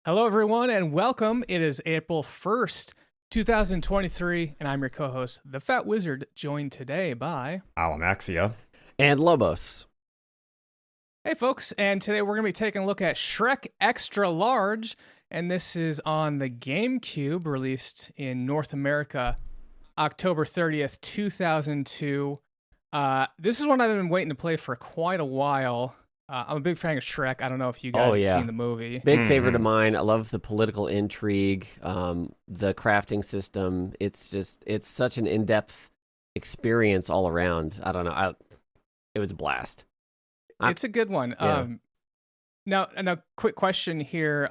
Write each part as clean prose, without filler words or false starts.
Hello, everyone, and welcome. It is April 1st, 2023, and I'm your co-host, The Fat Wizard, joined today by... Alamaxia. And Lobos. Hey, folks, and today we're going to be taking a look at Shrek Extra Large, and this is on the GameCube, released in North America, October 30th, 2002. This is one I've been waiting to play for quite a while. I'm a big fan of Shrek. I don't know if you guys have seen the movie. Big favorite of mine. I love the political intrigue, the crafting system. It's such an in-depth experience all around. I don't know. It was a blast. It's a good one. Yeah. Now, quick question here.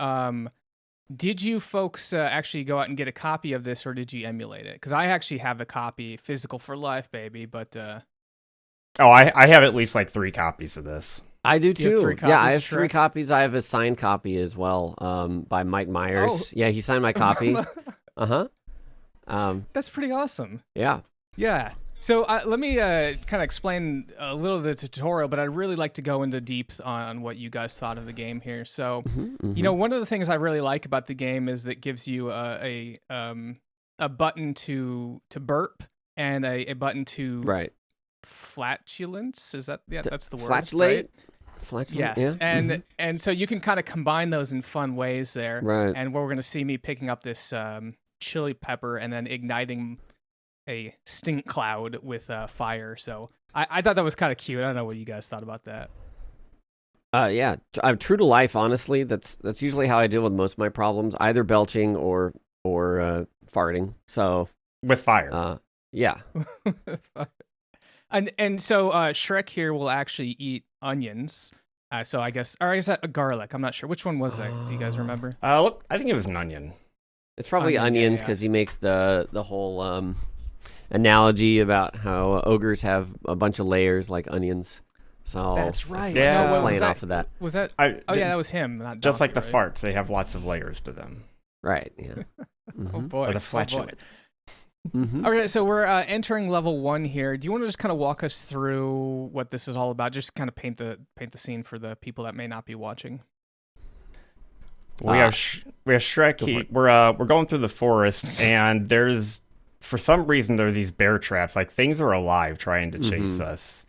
Did you folks actually go out and get a copy of this, or did you emulate it? Because I actually have a copy, physical for life, baby. But I have at least like 3 copies of this. I do You have too. 3 Yeah, I copies have of 3 Shrek? copies. I have a signed copy as well, by Mike Myers. Oh. Yeah, he signed my copy. That's pretty awesome. Yeah. Yeah. So let me kind of explain a little of the tutorial, but I'd really like to go into deep on what you guys thought of the game here. So, you know, one of the things I really like about the game is that it gives you a button to burp and a button to Right. flatulence. Is that that's the word? Flatulate? Right? Flatulate? Yes, Yeah. and so you can kind of combine those in fun ways there. Right. And where we're going to see me picking up this chili pepper and then igniting a stink cloud with fire. So I thought that was kind of cute. I don't know what you guys thought about that. Yeah, I'm true to life. Honestly, that's usually how I deal with most of my problems, either belching or farting. So With fire. yeah, And so Shrek here will actually eat onions. So I guess, or is that a garlic? I'm not sure. Which one was that? Do you guys remember? Look, I think it was an onion. it's probably Onion, yeah, onions yeah. because he makes the whole analogy about how ogres have a bunch of layers like onions. So That's right. Yeah. No, what was playing that? off of that, Was that? I, Oh yeah, that was him. Not just like Donkey, the right? farts, they have lots of layers to them. right? Yeah. Oh Mhm. boy. Or the Oh, boy. flatulent. Mhm. Okay, so we're entering level 1 here. Do you want to just kind of walk us through what this is all about? Just kind of paint the scene for the people that may not be watching. We have Shrek. Go for it. We're going through the forest, and for some reason there's these bear traps. Like things are alive trying to chase us,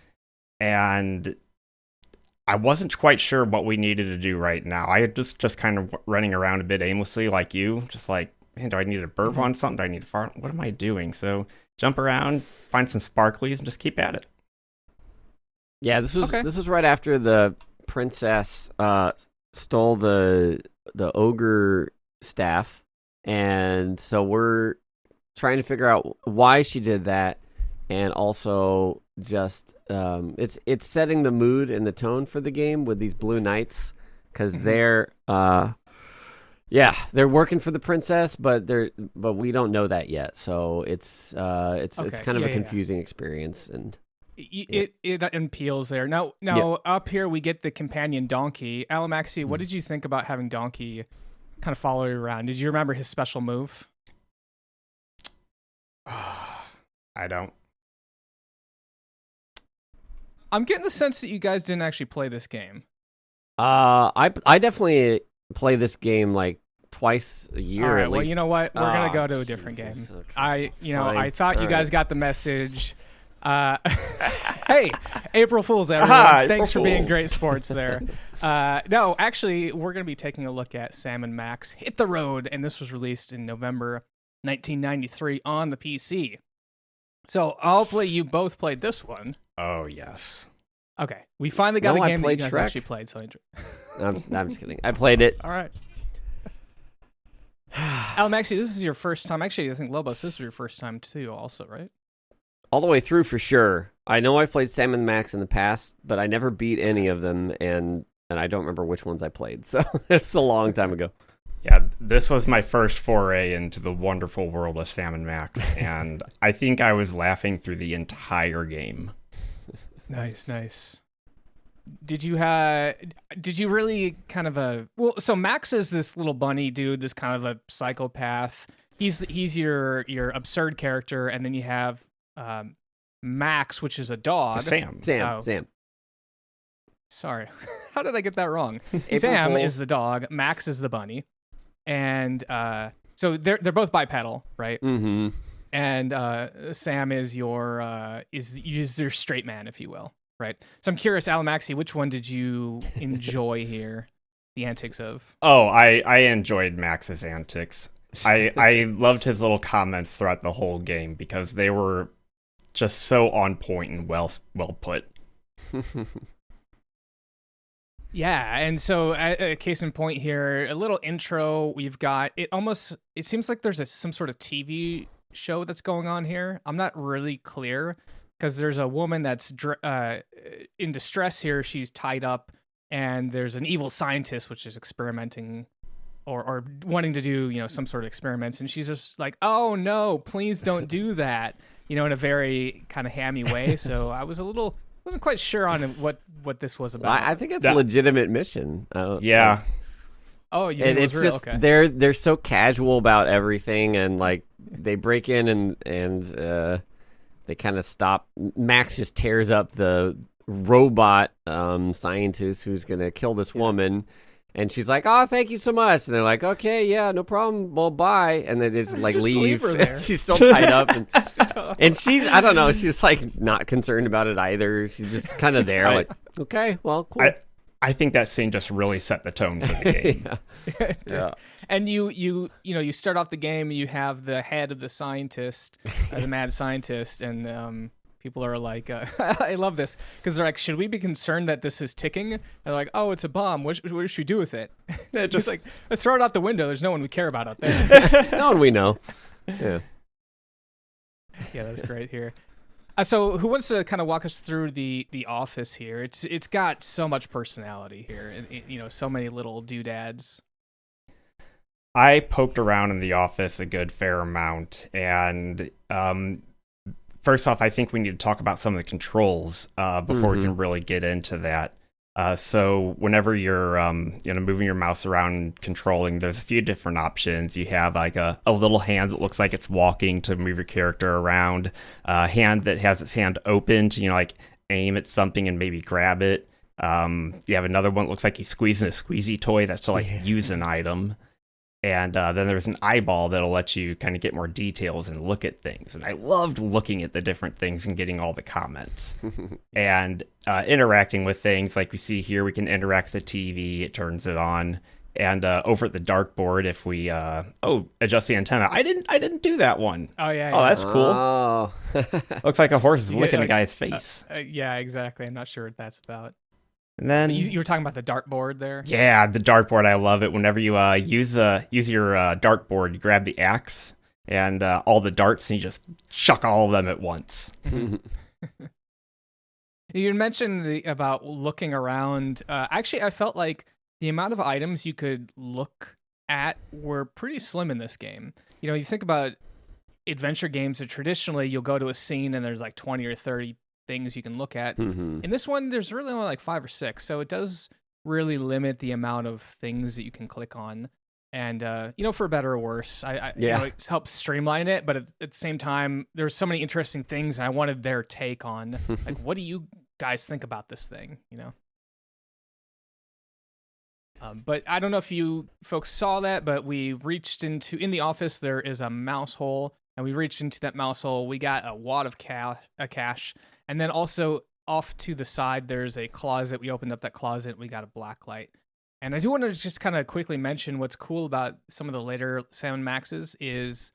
and I wasn't quite sure what we needed to do right now. I had just kind of running around a bit aimlessly, like you, just like, man, do I need to burp on something? Do I need to fart? What am I doing? So jump around, find some sparklies, and just keep at it. Yeah, this was Okay. this was right after the princess stole the ogre staff, and so we're trying to figure out why she did that, and also just it's setting the mood and the tone for the game with these blue knights because they're working for the princess, but we don't know that yet, so it's Okay, kind of yeah, a yeah. confusing experience. And It impeals there. Now up here we get the companion Donkey. Alamaxia, what did you think about having Donkey kind of follow you around? Did you remember his special move? I don't. I'm getting the sense that you guys didn't actually play this game. I definitely play this game like twice a year All right, at well, least. you know what? We're gonna Oh, go to a different Jesus, game. okay. I Fine. thought you All guys right. got the message. Hey, April Fools, everyone! Aha, April Thanks for being Fools. great sports there. No, actually, we're gonna be taking a look at Sam and Max Hit the Road, and this was released in November 1993 on the PC. So hopefully you both played this one. Oh yes. Okay, we finally got No, a I game that you played guys Shrek. actually played. So I'm just kidding. I played it. all right. Alamaxia, this is your first time. Actually, I think Lobos, this was your first time too, also, right? All the way through for sure. I know I played Sam and Max in the past, but I never beat any of them, and I don't remember which ones I played. So it's a long time ago. Yeah, this was my first foray into the wonderful world of Sam and Max, and I think I was laughing through the entire game. Nice. Did you really kind of so Max is this little bunny dude, this kind of a psychopath. He's your absurd character, and then you have Max, which is a dog. Sam. Oh. Sam. Sorry. How did I get that wrong? April Sam Fool. is the dog. Max is the bunny. and so they're both bipedal, right? Mm-hmm. And Sam is your straight man, if you will, right? So I'm curious, Alamaxia, which one did you enjoy here? The antics of? Oh, I enjoyed Max's antics. I loved his little comments throughout the whole game because they were just so on point and well put. Yeah, and so a case in point here, a little intro. We've got it. It seems like there's some sort of TV show that's going on here. I'm not really clear because there's a woman that's in distress here. She's tied up, and there's an evil scientist which is experimenting or wanting to do some sort of experiments, and she's just like, "Oh no, please don't do that," in a very kind of hammy way. So I wasn't quite sure on what this was about. I think it's a legitimate mission. Yeah. Oh, yeah, and it's real? just Okay. they're so casual about everything, and like they break in and they kind of stop. Max just tears up the robot scientist who's gonna kill this woman, and she's like, "Oh, thank you so much," and they're like, "Okay, yeah, no problem, well, bye," and then they just like leave her there. She's still tied up, and she's, I don't know, she's like not concerned about it either. She's just kind of there, like, okay, well, cool. I think that scene just really set the tone for the game. Yeah. And you start off the game, you have the head of the scientist, the mad scientist, and people are like, I love this, because they're like, should we be concerned that this is ticking? And they're like, oh, it's a bomb. What should we do with it? Just like, throw it out the window. There's no one we care about out there. No one we know. Yeah. Yeah, that's great here. So who wants to kind of walk us through the office here? It's got so much personality here, and so many little doodads. I poked around in the office a good fair amount, and first off, I think we need to talk about some of the controls before we can really get into that. So whenever you're moving your mouse around and controlling, there's a few different options. You have like a little hand that looks like it's walking to move your character around, a hand that has its hand open to like aim at something and maybe grab it. You have another one that looks like he's squeezing a squeezy toy that's to like use an item. And then there's an eyeball that'll let you kind of get more details and look at things. And I loved looking at the different things and getting all the comments. And interacting with things like we see here, we can interact with the TV. It turns it on. And over at the dartboard, if we adjust the antenna. I didn't do that one. Oh, yeah. Oh, that's cool. Oh. Looks like a horse is licking a guy's face. Yeah, exactly. I'm not sure what that's about. And then you were talking about the dartboard there. Yeah, the dartboard. I love it. Whenever you use your dartboard, you grab the axe and all the darts, and you just chuck all of them at once. You mentioned about looking around. Actually, I felt like the amount of items you could look at were pretty slim in this game. You think about adventure games that traditionally you'll go to a scene and there's like 20 or 30 things you can look at. In this one, there's really only like 5 or 6, so it does really limit the amount of things that you can click on. And for better or worse, it helps streamline it. But at the same time, there's so many interesting things, and I wanted their take on like, what do you guys think about this thing? But I don't know if you folks saw that, but we reached in the office. There is a mouse hole, and we reached into that mouse hole. We got a wad of cash. And then also off to the side, there's a closet. We opened up that closet. We got a black light. And I do want to just kind of quickly mention what's cool about some of the later Sam & Maxes is,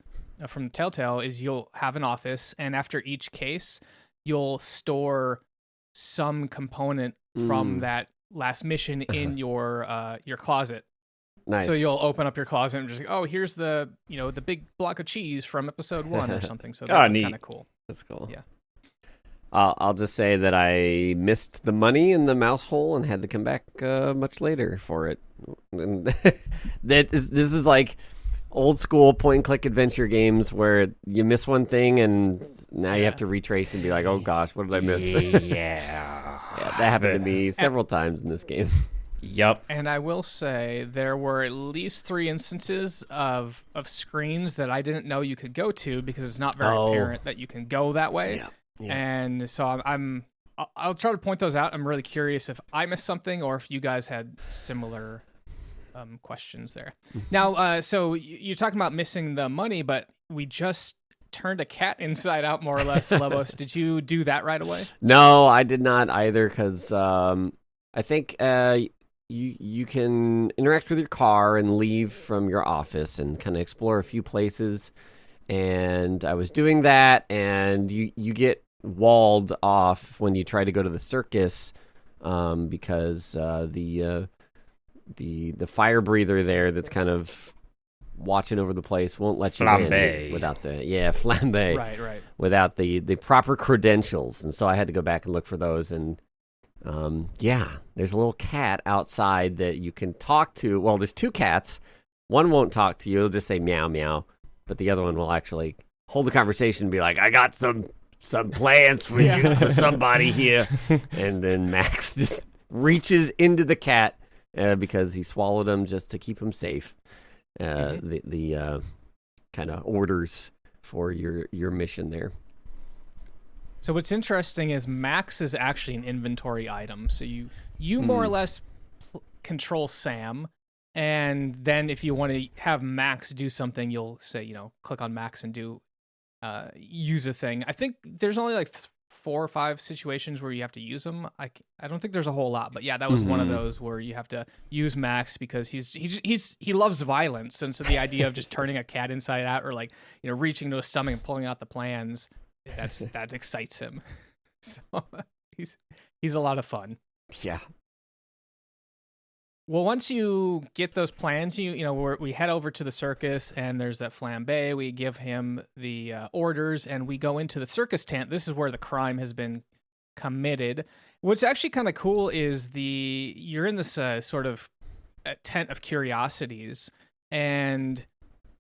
from Telltale, is you'll have an office. And after each case, you'll store some component from that last mission in your closet. Nice. So you'll open up your closet and just like, oh, here's the big block of cheese from episode 1 or something. So that's kind of cool. That's cool. Yeah. I'll just say that I missed the money in the mouse hole and had to come back much later for it. And this is like old school point and click adventure games where you miss one thing and now you have to retrace and be like, oh gosh, what did I miss? Yeah, that happened to me several times in this game. Yep. And I will say there were at least 3 instances of screens that I didn't know you could go to because it's not very apparent that you can go that way. Yeah. And so I'll try to point those out. I'm really curious if I missed something or if you guys had similar questions there. Now, so you're talking about missing the money, but we just turned a cat inside out, more or less. Lobos, did you do that right away? No, I did not either, because I think you can interact with your car and leave from your office and kind of explore a few places. And I was doing that, and you get walled off when you try to go to the circus, because the fire breather there that's kind of watching over the place won't let you in without the flambe, right, without the proper credentials. And so I had to go back and look for those. And there's a little cat outside that you can talk to. Well, there's two cats. One won't talk to you; it'll just say meow meow. But the other one will actually hold a conversation and be like, "I got some plans for you, for somebody here." And then Max just reaches into the cat because he swallowed him just to keep him safe. The kind of orders for your mission there. So what's interesting is Max is actually an inventory item. So you more or less control Sam. And then if you want to have Max do something, you'll say, click on Max and use a thing. I think there's only like 4 or 5 situations where you have to use them. I don't think there's a whole lot, but yeah, that was one of those where you have to use Max because he loves violence. And so the idea of just turning a cat inside out or like, reaching into his stomach and pulling out the plans, that excites him. So he's a lot of fun. Yeah. Well, once you get those plans, we head over to the circus, and there's that flambe. We give him the orders, and we go into the circus tent. This is where the crime has been committed. What's actually kind of cool is you're in this sort of tent of curiosities, and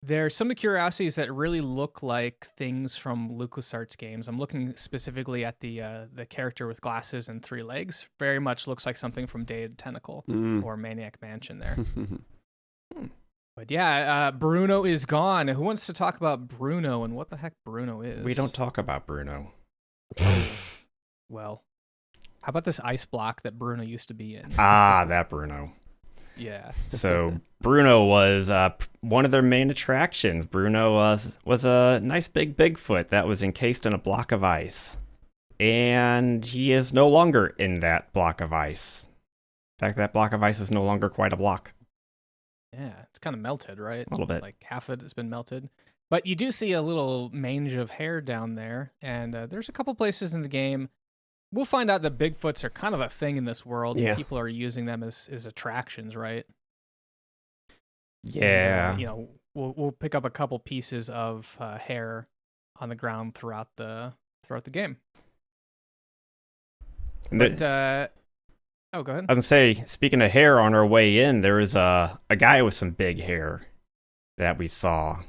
there's some of the curiosities that really look like things from LucasArts games. I'm looking specifically at the character with glasses and 3 legs. Very much looks like something from Day of the Tentacle or Maniac Mansion there. But yeah, Bruno is gone. Who wants to talk about Bruno and what the heck Bruno is? We don't talk about Bruno. Well, how about this ice block that Bruno used to be in? That Bruno. Yeah. So Bruno was one of their main attractions. Bruno was a nice big Bigfoot that was encased in a block of ice. And he is no longer in that block of ice. In fact, that block of ice is no longer quite a block. Yeah, it's kind of melted, right? A little bit. Like half of it has been melted. But you do see a little mange of hair down there. And there's a couple places in the game. We'll find out that Bigfoots are kind of a thing in this world. Yeah. People are using them as attractions, right? Yeah. And, we'll pick up a couple pieces of hair on the ground throughout the game. But go ahead. I was gonna say, speaking of hair, on our way in, there was a guy with some big hair that we saw.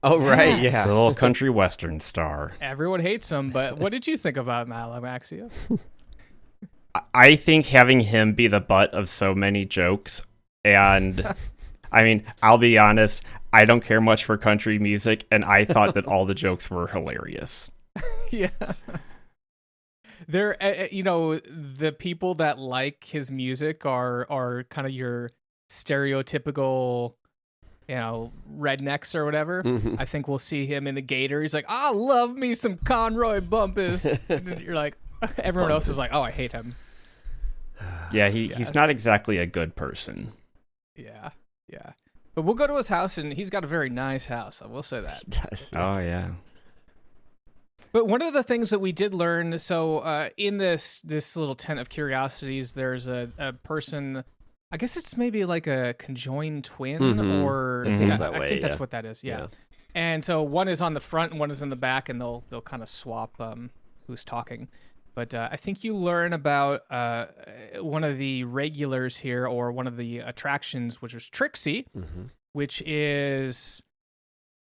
Oh, right, Yes. yeah. The little country western star. Everyone hates him, but what did you think about Alamaxia? I think having him be the butt of so many jokes, and I mean, I'll be honest, I don't care much for country music, and I thought that all the jokes were hilarious. Yeah. There, the people that like his music are kind of your stereotypical, rednecks or whatever. Mm-hmm. I think we'll see him in the Gator. He's like, I love me some Conroy Bumpus. And you're like, everyone else is like, oh, I hate him. Yeah, he's not exactly a good person. Yeah. But we'll go to his house, and he's got a very nice house. I will say that. Oh, yeah. But one of the things that we did learn, so in this little tent of curiosities, there's a person. I guess it's maybe like a conjoined twin, or It seems that way, I think that's yeah. what that is. Yeah. And so one is on the front and one is in the back, and they'll kind of swap who's talking. But I think you learn about one of the regulars here, or one of the attractions, which is Trixie, which is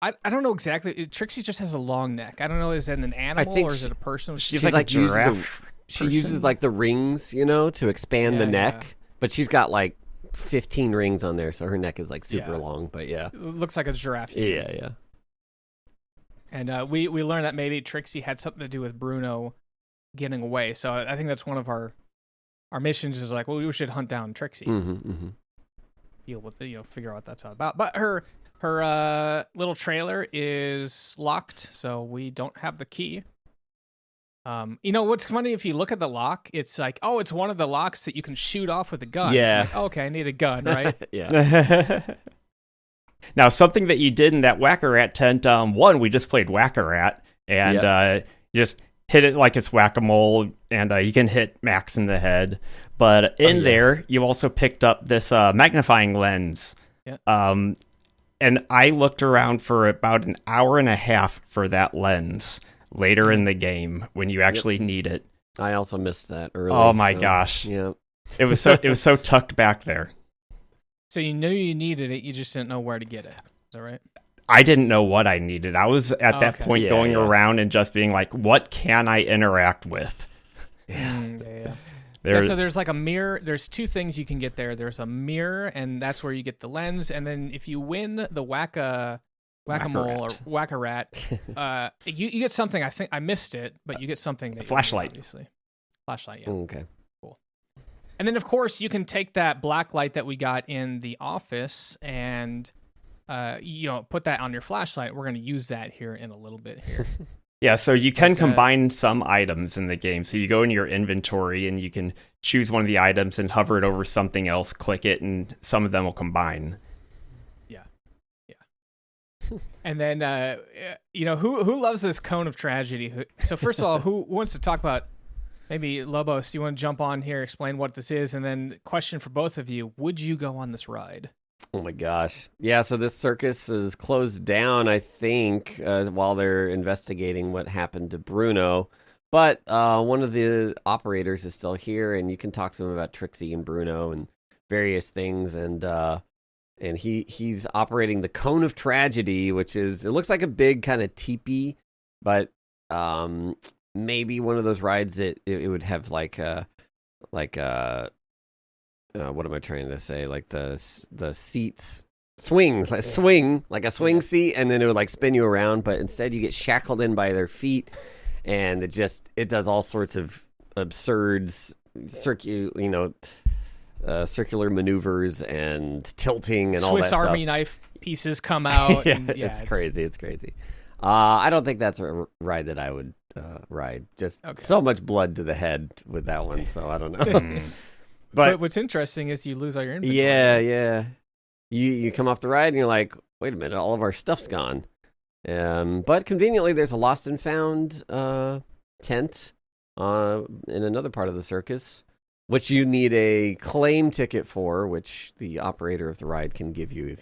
I don't know exactly. Trixie just has a long neck. I don't know. Is that an animal or is it a person? She's like a giraffe. She uses like the rings, to expand the neck. Yeah. But she's got like 15 rings on there, so her neck is like super long. But yeah, It looks like a giraffe. yeah. And we learned that maybe Trixie had something to do with Bruno getting away. So I think that's one of our missions is like, well, we should hunt down Trixie. deal with it, figure out what that's all about. But her little trailer is locked, so we don't have the key. What's funny, if you look at the lock, it's like, oh, it's one of the locks that you can shoot off with a gun. Yeah. So like, oh, okay, I need a gun, right? Yeah. Now, something that you did in that Whack-A-Rat tent, one, we just played Whack-A-Rat, and you just hit it like it's whack-a-mole, and you can hit Max in the head. But there, you also picked up this magnifying lens. Yeah. And I looked around for about an hour and a half for that lens later in the game when you actually need it. I also missed that early. Oh my gosh. Yeah. It was so tucked back there. So you knew you needed it, you just didn't know where to get it. Is that right? I didn't know what I needed. I was at that point going around and just being like, what can I interact with? Yeah. So there's like a mirror. There's two things you can get there. There's a mirror, and that's where you get the lens. And then if you win the Whack-A-Mole or Whack-A-Rat, you get something. I think I missed it, but you get something. That flashlight. Obviously. Flashlight, yeah. Okay. Cool. And then, of course, you can take that black light that we got in the office and put that on your flashlight. We're going to use that here in a little bit here. Yeah, so you can combine some items in the game. So you go into your inventory and you can choose one of the items and hover it over something else, click it, and some of them will combine. Yeah. And then, who loves this cone of tragedy? So first of all, who wants to talk about, maybe Lobos, you want to jump on here, explain what this is, and then question for both of you, would you go on this ride? Oh my gosh. Yeah, so this circus is closed down, I think, while they're investigating what happened to Bruno. But one of the operators is still here, and you can talk to him about Trixie and Bruno and various things. And he's operating the Cone of Tragedy, which is, it looks like a big kind of teepee, but maybe one of those rides that it would have like what am I trying to say? Like the seats swing like a swing seat, and then it would like spin you around. But instead, you get shackled in by their feet, and it does all sorts of absurd circular maneuvers and tilting and all that Swiss stuff. Army knife pieces come out. It's crazy. It's crazy. I don't think that's a ride that I would ride. Just so much blood to the head with that one. So I don't know. But what's interesting is you lose all your inventory. Yeah. You come off the ride and you're like, wait a minute, all of our stuff's gone. But conveniently, there's a lost and found tent in another part of the circus, which you need a claim ticket for, which the operator of the ride can give you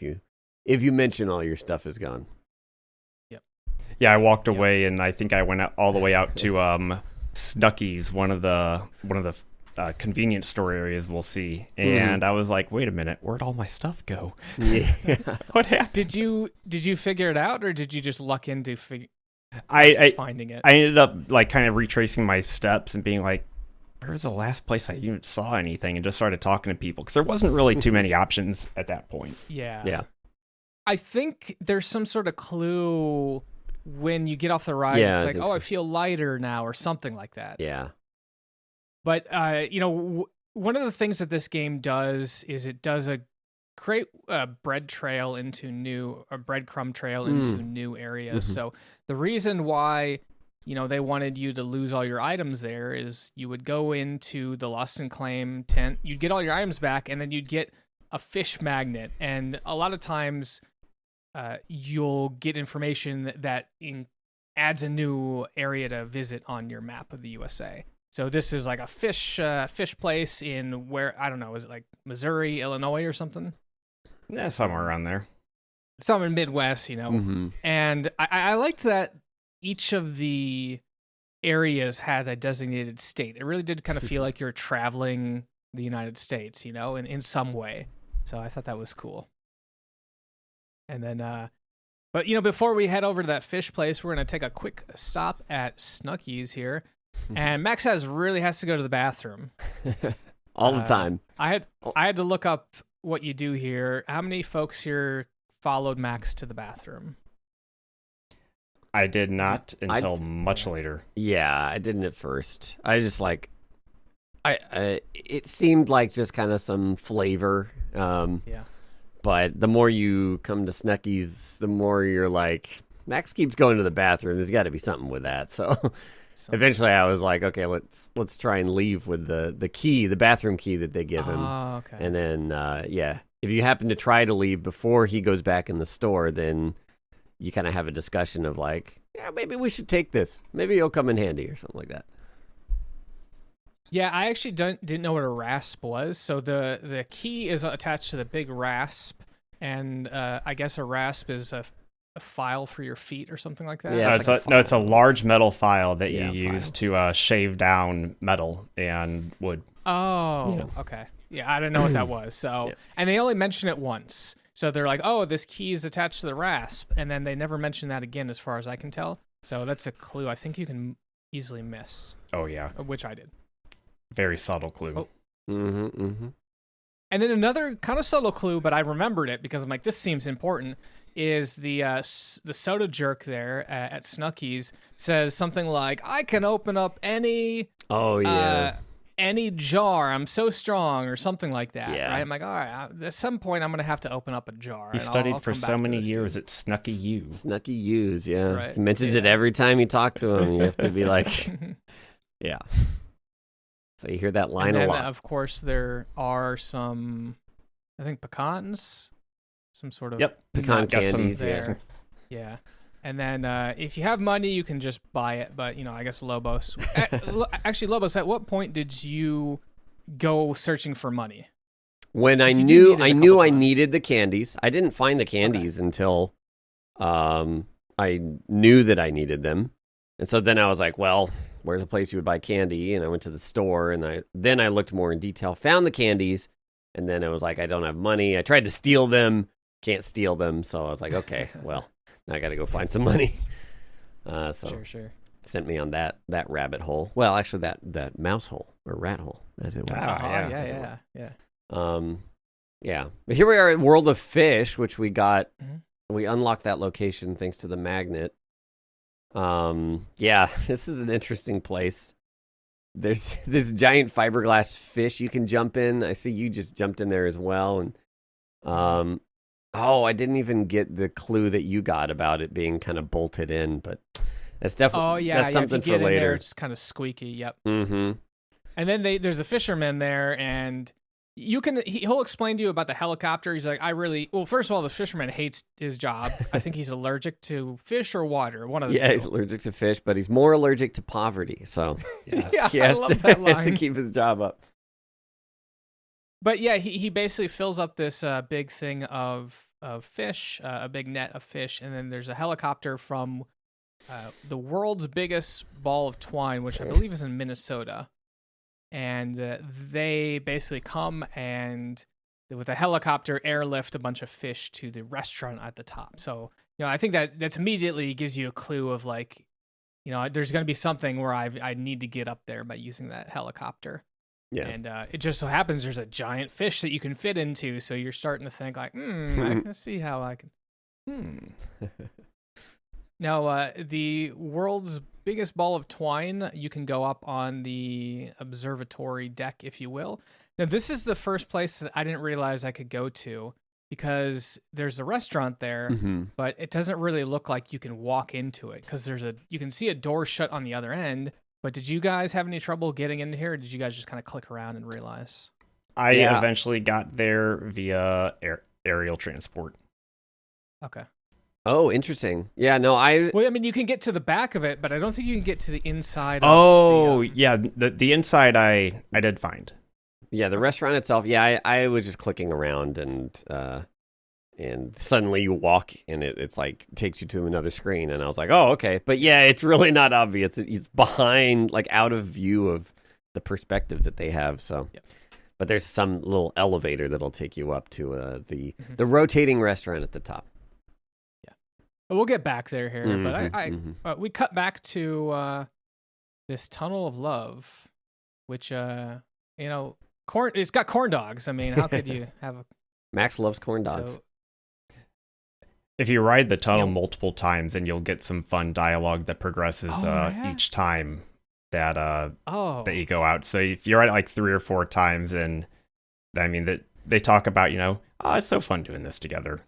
if you mention all your stuff is gone. Yep. Yeah, I walked away, and I think I went all the way out to Snucky's, one of the convenience store areas we'll see, and I was like, wait a minute, where'd all my stuff go? Yeah. What happened? Did you figure it out, or did you just luck into finding it? I ended up like kind of retracing my steps and being like, where's the last place I even saw anything, and just started talking to people because there wasn't really too many options at that point. Yeah. I think there's some sort of clue when you get off the ride. Yeah, it's like, I so. feel lighter now, or something like that. Yeah. But, one of the things that this game does is it does create a breadcrumb trail into new areas. Mm-hmm. So the reason why, they wanted you to lose all your items there is you would go into the Lost and Claim tent, you'd get all your items back, and then you'd get a fish magnet. And a lot of times you'll get information that adds a new area to visit on your map of the USA. So this is like a fish place in where, I don't know, is it like Missouri, Illinois or something? Yeah, somewhere around there. Somewhere in Midwest, Mm-hmm. And I liked that each of the areas had a designated state. It really did kind of feel like you're traveling the United States, in some way. So I thought that was cool. And then, but before we head over to that fish place, we're going to take a quick stop at Snucky's here. And Max really has to go to the bathroom all the time. I had to look up what you do here. How many folks here followed Max to the bathroom? I did not until much later. Yeah, I didn't at first. I just it seemed like just kind of some flavor. Yeah. But the more you come to Snucky's, the more you're like, Max keeps going to the bathroom. There's got to be something with that. So eventually I was like, okay, let's try and leave with the key, the bathroom key that they give him. Oh, okay. And then, if you happen to try to leave before he goes back in the store, then you kind of have a discussion of like, yeah, maybe we should take this. Maybe it'll come in handy or something like that. Yeah, I actually didn't know what a rasp was. So the key is attached to the big rasp, and I guess a rasp is a file for your feet or something like that. Yeah, it's a large metal file that you file. use to shave down metal and wood. Oh, okay. Yeah, I didn't know what that was. So, and they only mention it once. So they're like, "Oh, this key is attached to the rasp," and then they never mention that again, as far as I can tell. So that's a clue I think you can easily miss. Oh yeah, which I did. Very subtle clue. Oh. Mm-hmm. And then another kind of subtle clue, but I remembered it because I'm like, this seems important. Is the soda jerk there at Snucky's says something like, "I can open up any any jar. I'm so strong," or something like that. Yeah. Right? I'm like, all right. At some point, I'm gonna have to open up a jar. He studied for so many years at Snucky U. Snucky U's, yeah. Right. He mentions it every time you talk to him. You have to be like, yeah. So you hear that line and then, a lot. Of course, there are some, I think, pecans, some sort of pecan nuts candies. there. Yeah. And then if you have money, you can just buy it. But, I guess Lobos. Actually, Lobos, at what point did you go searching for money? When I knew I needed the candies. I didn't find the candies until I knew that I needed them. And so then I was like, well, where's a place you would buy candy? And I went to the store, and I looked more in detail, found the candies, and then I was like, I don't have money. I tried to steal them, can't steal them. So I was like, okay, well, now I got to go find some money. Sure. Sent me on that rabbit hole. Well, actually, that mouse hole or rat hole, as it was. Yeah. But here we are at World of Fish, which we got. Mm-hmm. We unlocked that location thanks to the magnet. This is an interesting place. There's this giant fiberglass fish you can jump in. I see you just jumped in there as well. And I didn't even get the clue that you got about it being kind of bolted in, but that's definitely that's something if you get for later. In there, it's kind of squeaky. Yep. Mm-hmm. And then there's a fisherman there, and he'll explain to you about the helicopter. He's like, first of all, the fisherman hates his job. I think he's allergic to fish or water. One of the two. He's allergic to fish, but he's more allergic to poverty. So I love that line. He has to keep his job up. But yeah, he basically fills up this big thing of fish, a big net of fish, and then there's a helicopter from the world's biggest ball of twine, which I believe is in Minnesota. And they basically come and with a helicopter airlift a bunch of fish to the restaurant at the top. So, I think that's immediately gives you a clue of like, there's going to be something where I need to get up there by using that helicopter. Yeah. And it just so happens there's a giant fish that you can fit into. So you're starting to think like, I can see how I can. Now, the world's biggest ball of twine, you can go up on the observatory deck, if you will. Now, this is the first place that I didn't realize I could go to because there's a restaurant there, but it doesn't really look like you can walk into it because you can see a door shut on the other end. But did you guys have any trouble getting into here, or did you guys just kind of click around and realize? I eventually got there via aerial transport. Okay. Oh, interesting. Yeah, no, Well, I mean, you can get to the back of it, but I don't think you can get to the inside. The inside I did find. Yeah, the restaurant itself. Yeah, I was just clicking around and suddenly you walk and it's like takes you to another screen, and I was like, oh, okay. But yeah, it's really not obvious. It's behind, like out of view of the perspective that they have. So, but there's some little elevator that'll take you up to the rotating restaurant at the top. We'll get back there here, but we cut back to this tunnel of love, which it's got corn dogs. I mean, how could you have a Max loves corn dogs. So, if you ride the tunnel multiple times, and you'll get some fun dialogue that progresses each time that you go out. So if you ride it like 3 or 4 times, and I mean that they talk about, oh, it's so fun doing this together.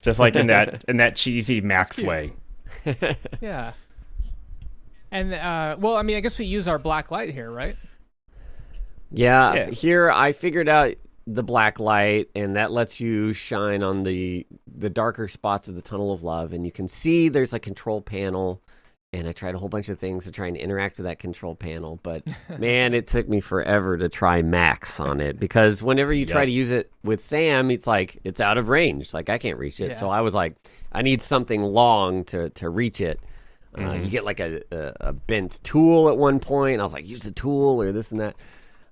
Just like in that cheesy Max way. Yeah. And, well, I mean, I guess we use our black light here, right? Yeah, here I figured out the black light, and that lets you shine on the darker spots of the Tunnel of Love, and you can see there's a control panel, and I tried a whole bunch of things to try and interact with that control panel, but man, it took me forever to try Max on it, because whenever you try to use it with Sam, it's like, it's out of range, like I can't reach it, so I was like, I need something long to reach it. You get like a bent tool at one point, and I was like, use the tool or this and that.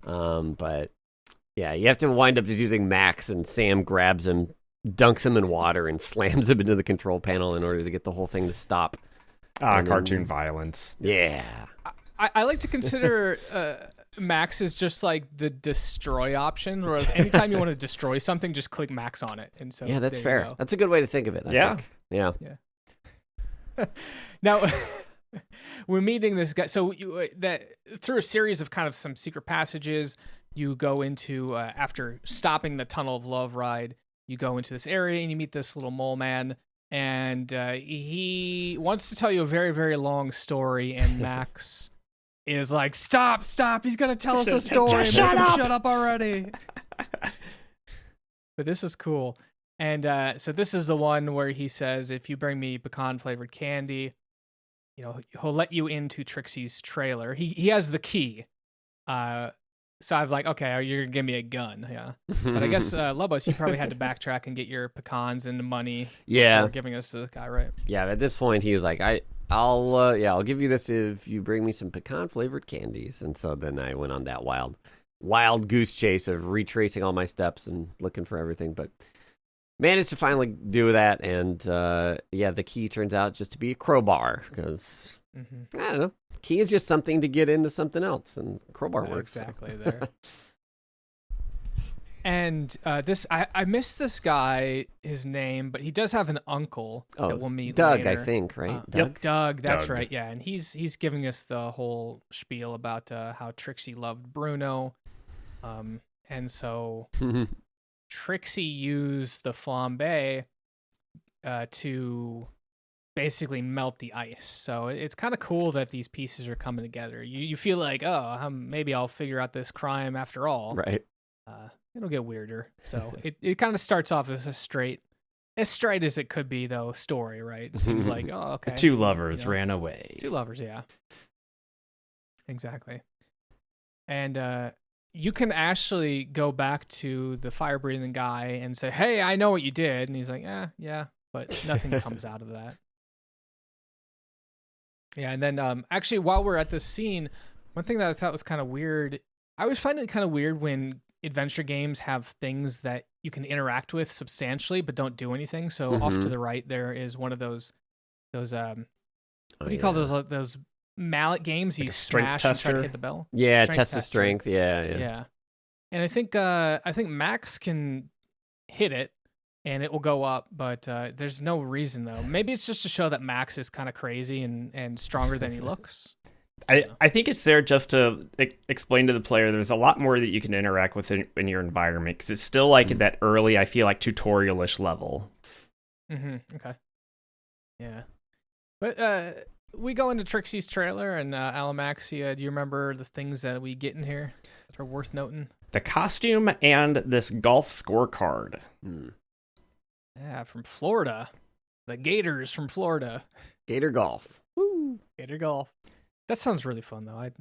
But yeah, you have to wind up just using Max, and Sam grabs him, dunks him in water, and slams him into the control panel in order to get the whole thing to stop. Cartoon violence. Yeah. I like to consider Max is just like the destroy option, where anytime you want to destroy something, just click Max on it. And so yeah, that's fair. That's a good way to think of it. I think. Yeah. Now, we're meeting this guy. So through a series of kind of some secret passages, you go into, after stopping the Tunnel of Love ride, you go into this area and you meet this little mole man. And he wants to tell you a very, very long story. And Max is like, stop. He's going to tell us a story. Shut up already. But this is cool. And so this is the one where he says, if you bring me pecan-flavored candy, he'll let you into Trixie's trailer. He has the key. So I'm like, okay, you're going to give me a gun. Yeah. But I guess, Lobos, you probably had to backtrack and get your pecans and the money. Yeah. For giving us to the guy, right? Yeah, at this point, he was like, I'll give you this if you bring me some pecan-flavored candies. And so then I went on that wild goose chase of retracing all my steps and looking for everything. But managed to finally do that, and the key turns out just to be a crowbar, because, I don't know, key is just something to get into something else, and crowbar works. Exactly, there. And I missed this guy, his name, but he does have an uncle that we'll meet Doug, later. I think, right? Doug, that's right, yeah. And he's giving us the whole spiel about how Trixie loved Bruno. And so... Trixie used the flambe to basically melt the ice. So it's kind of cool that these pieces are coming together. You feel like, maybe I'll figure out this crime after all. Right. It'll get weirder. So it kind of starts off as as straight as it could be, though, story, right? It seems like, okay. The two lovers ran away. Two lovers, yeah. Exactly. And you can actually go back to the fire-breathing guy and say, hey, I know what you did. And he's like, yeah, but nothing comes out of that. Yeah, and then actually, while we're at this scene, one thing that I thought was kind of weird, I always find it kind of weird when adventure games have things that you can interact with substantially but don't do anything. So off to the right, there is one of those what do you call those mallet games? Like you smash and try to hit the bell. Yeah, test the strength. Yeah. And I think Max can hit it and it will go up, but there's no reason though. Maybe it's just to show that Max is kind of crazy and stronger than he looks. I think it's there just to explain to the player there's a lot more that you can interact with in your environment, because it's still like at that early, I feel like, tutorial-ish level. Okay. Yeah. But we go into Trixie's trailer, and Alamaxia, do you remember the things that we get in here that are worth noting? The costume and this golf scorecard. Yeah, from Florida. The Gators from Florida. Gator golf. Woo! Gator golf. That sounds really fun, though. I'd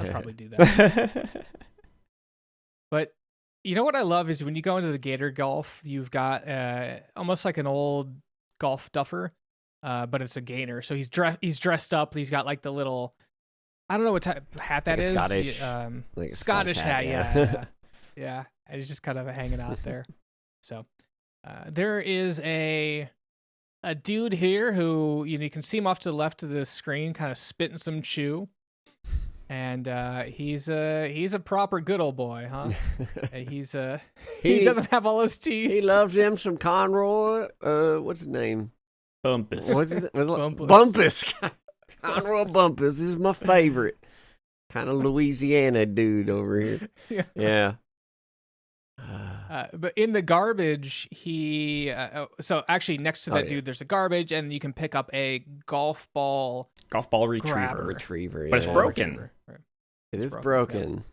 probably do that. But you know what I love is when you go into the Gator golf, you've got almost like an old golf duffer, but it's a gator. So he's dressed up. He's got like the little, I don't know what type of hat that is. Scottish, like a Scottish hat. Yeah. And he's just kind of hanging out there. So there is a dude here who you can see him off to the left of the screen, kind of spitting some chew, and he's a proper good old boy, huh? He doesn't have all his teeth. He loves him some Conroy. What's his name? Bumpus. Bumpus. Conroy Bumpus is my favorite. Kind of Louisiana dude over here. Yeah. But in the garbage, so actually next to that dude, there's a garbage, and you can pick up a golf ball retriever. Yeah. But it's broken. It is broken.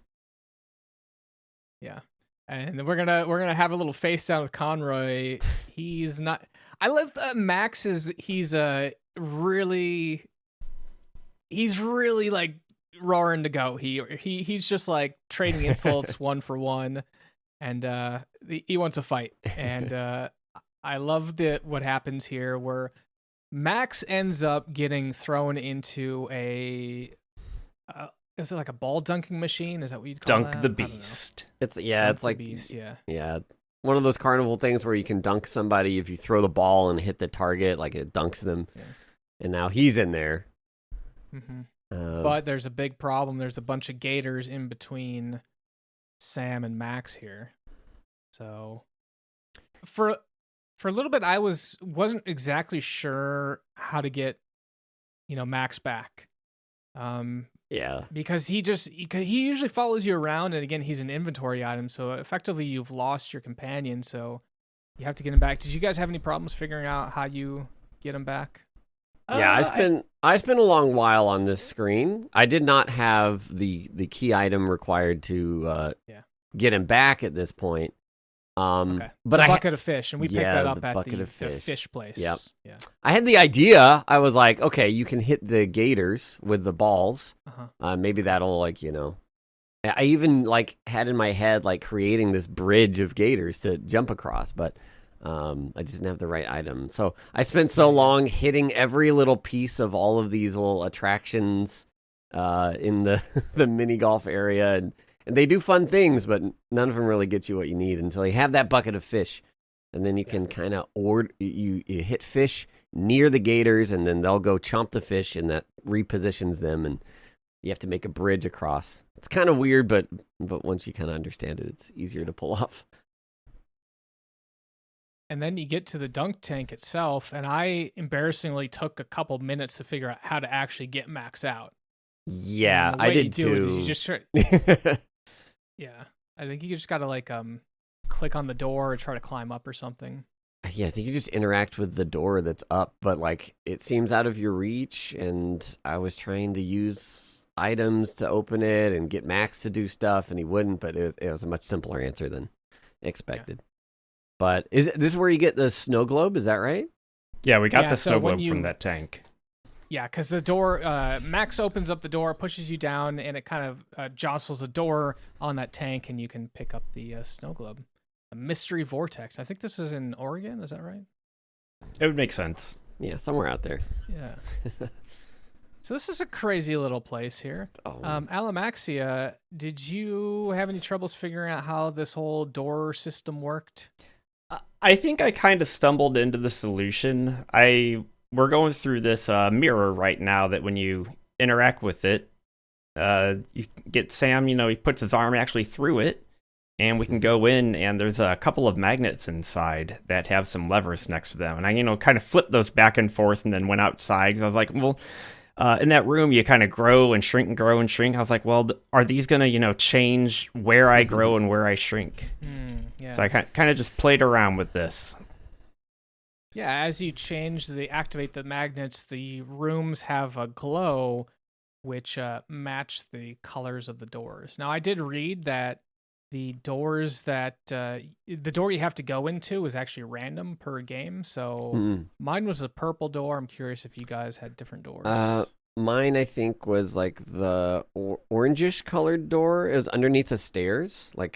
Yeah. And we're gonna have a little face down with Conroy. He's not. I love that Max is. He's really like roaring to go. He's just like trading insults one for one, and he wants a fight. And I love what happens here, where Max ends up getting thrown into a. Is it like a ball dunking machine? Is that what you'd call Dunk the Beast? It's like Beast, yeah, one of those carnival things where you can dunk somebody if you throw the ball and hit the target, like it dunks them. Yeah. And now he's in there. Mm-hmm. But there's a big problem. There's a bunch of gators in between Sam and Max here. So for a little bit, I wasn't exactly sure how to get Max back. Yeah, because he usually follows you around, and again, he's an inventory item, so effectively you've lost your companion, so you have to get him back. Did you guys have any problems figuring out how you get him back? Yeah, I spent a long while on this screen. I did not have the key item required to get him back at this point. Okay. But a bucket of fish, and we picked that up at the fish place. Yep. Yeah. I had the idea. I was like, okay, you can hit the gators with the balls. Maybe that'll I even had in my head creating this bridge of gators to jump across, but I just didn't have the right item. So I spent so long hitting every little piece of all of these little attractions in the the mini golf area, and they do fun things, but none of them really get you what you need until you have that bucket of fish. And then you can kind of you hit fish near the gators, and then they'll go chomp the fish, and that repositions them, and you have to make a bridge across. It's kind of weird, but once you kind of understand it, it's easier to pull off. And then you get to the dunk tank itself, and I embarrassingly took a couple minutes to figure out how to actually get Max out. Yeah, I did too. You just yeah, I think you just gotta click on the door or try to climb up or something. Yeah, I think you just interact with the door that's up, but it seems out of your reach. And I was trying to use items to open it and get Max to do stuff, and he wouldn't. But it was a much simpler answer than expected. Yeah. But this is where you get the snow globe? Is that right? Yeah, we got the snow globe from that tank. Yeah, because the door, Max opens up the door, pushes you down, and it kind of jostles a door on that tank, and you can pick up the snow globe. A mystery vortex. I think this is in Oregon. Is that right? It would make sense. Yeah, somewhere out there. Yeah. So this is a crazy little place here. Alamaxia, did you have any troubles figuring out how this whole door system worked? I think I kind of stumbled into the solution. We're going through this mirror right now that when you interact with it, you get Sam, he puts his arm actually through it, and we can go in, and there's a couple of magnets inside that have some levers next to them. And I, kind of flipped those back and forth and then went outside, because I was like, well, in that room, you kind of grow and shrink and grow and shrink. I was like, well, are these going to, change where I grow and where I shrink? Yeah. So I kind of just played around with this. Yeah, as you activate the magnets, the rooms have a glow, which match the colors of the doors. Now, I did read that the doors the door you have to go into is actually random per game. So mine was a purple door. I'm curious if you guys had different doors. Mine, I think, was the orangish colored door. It was underneath the stairs, right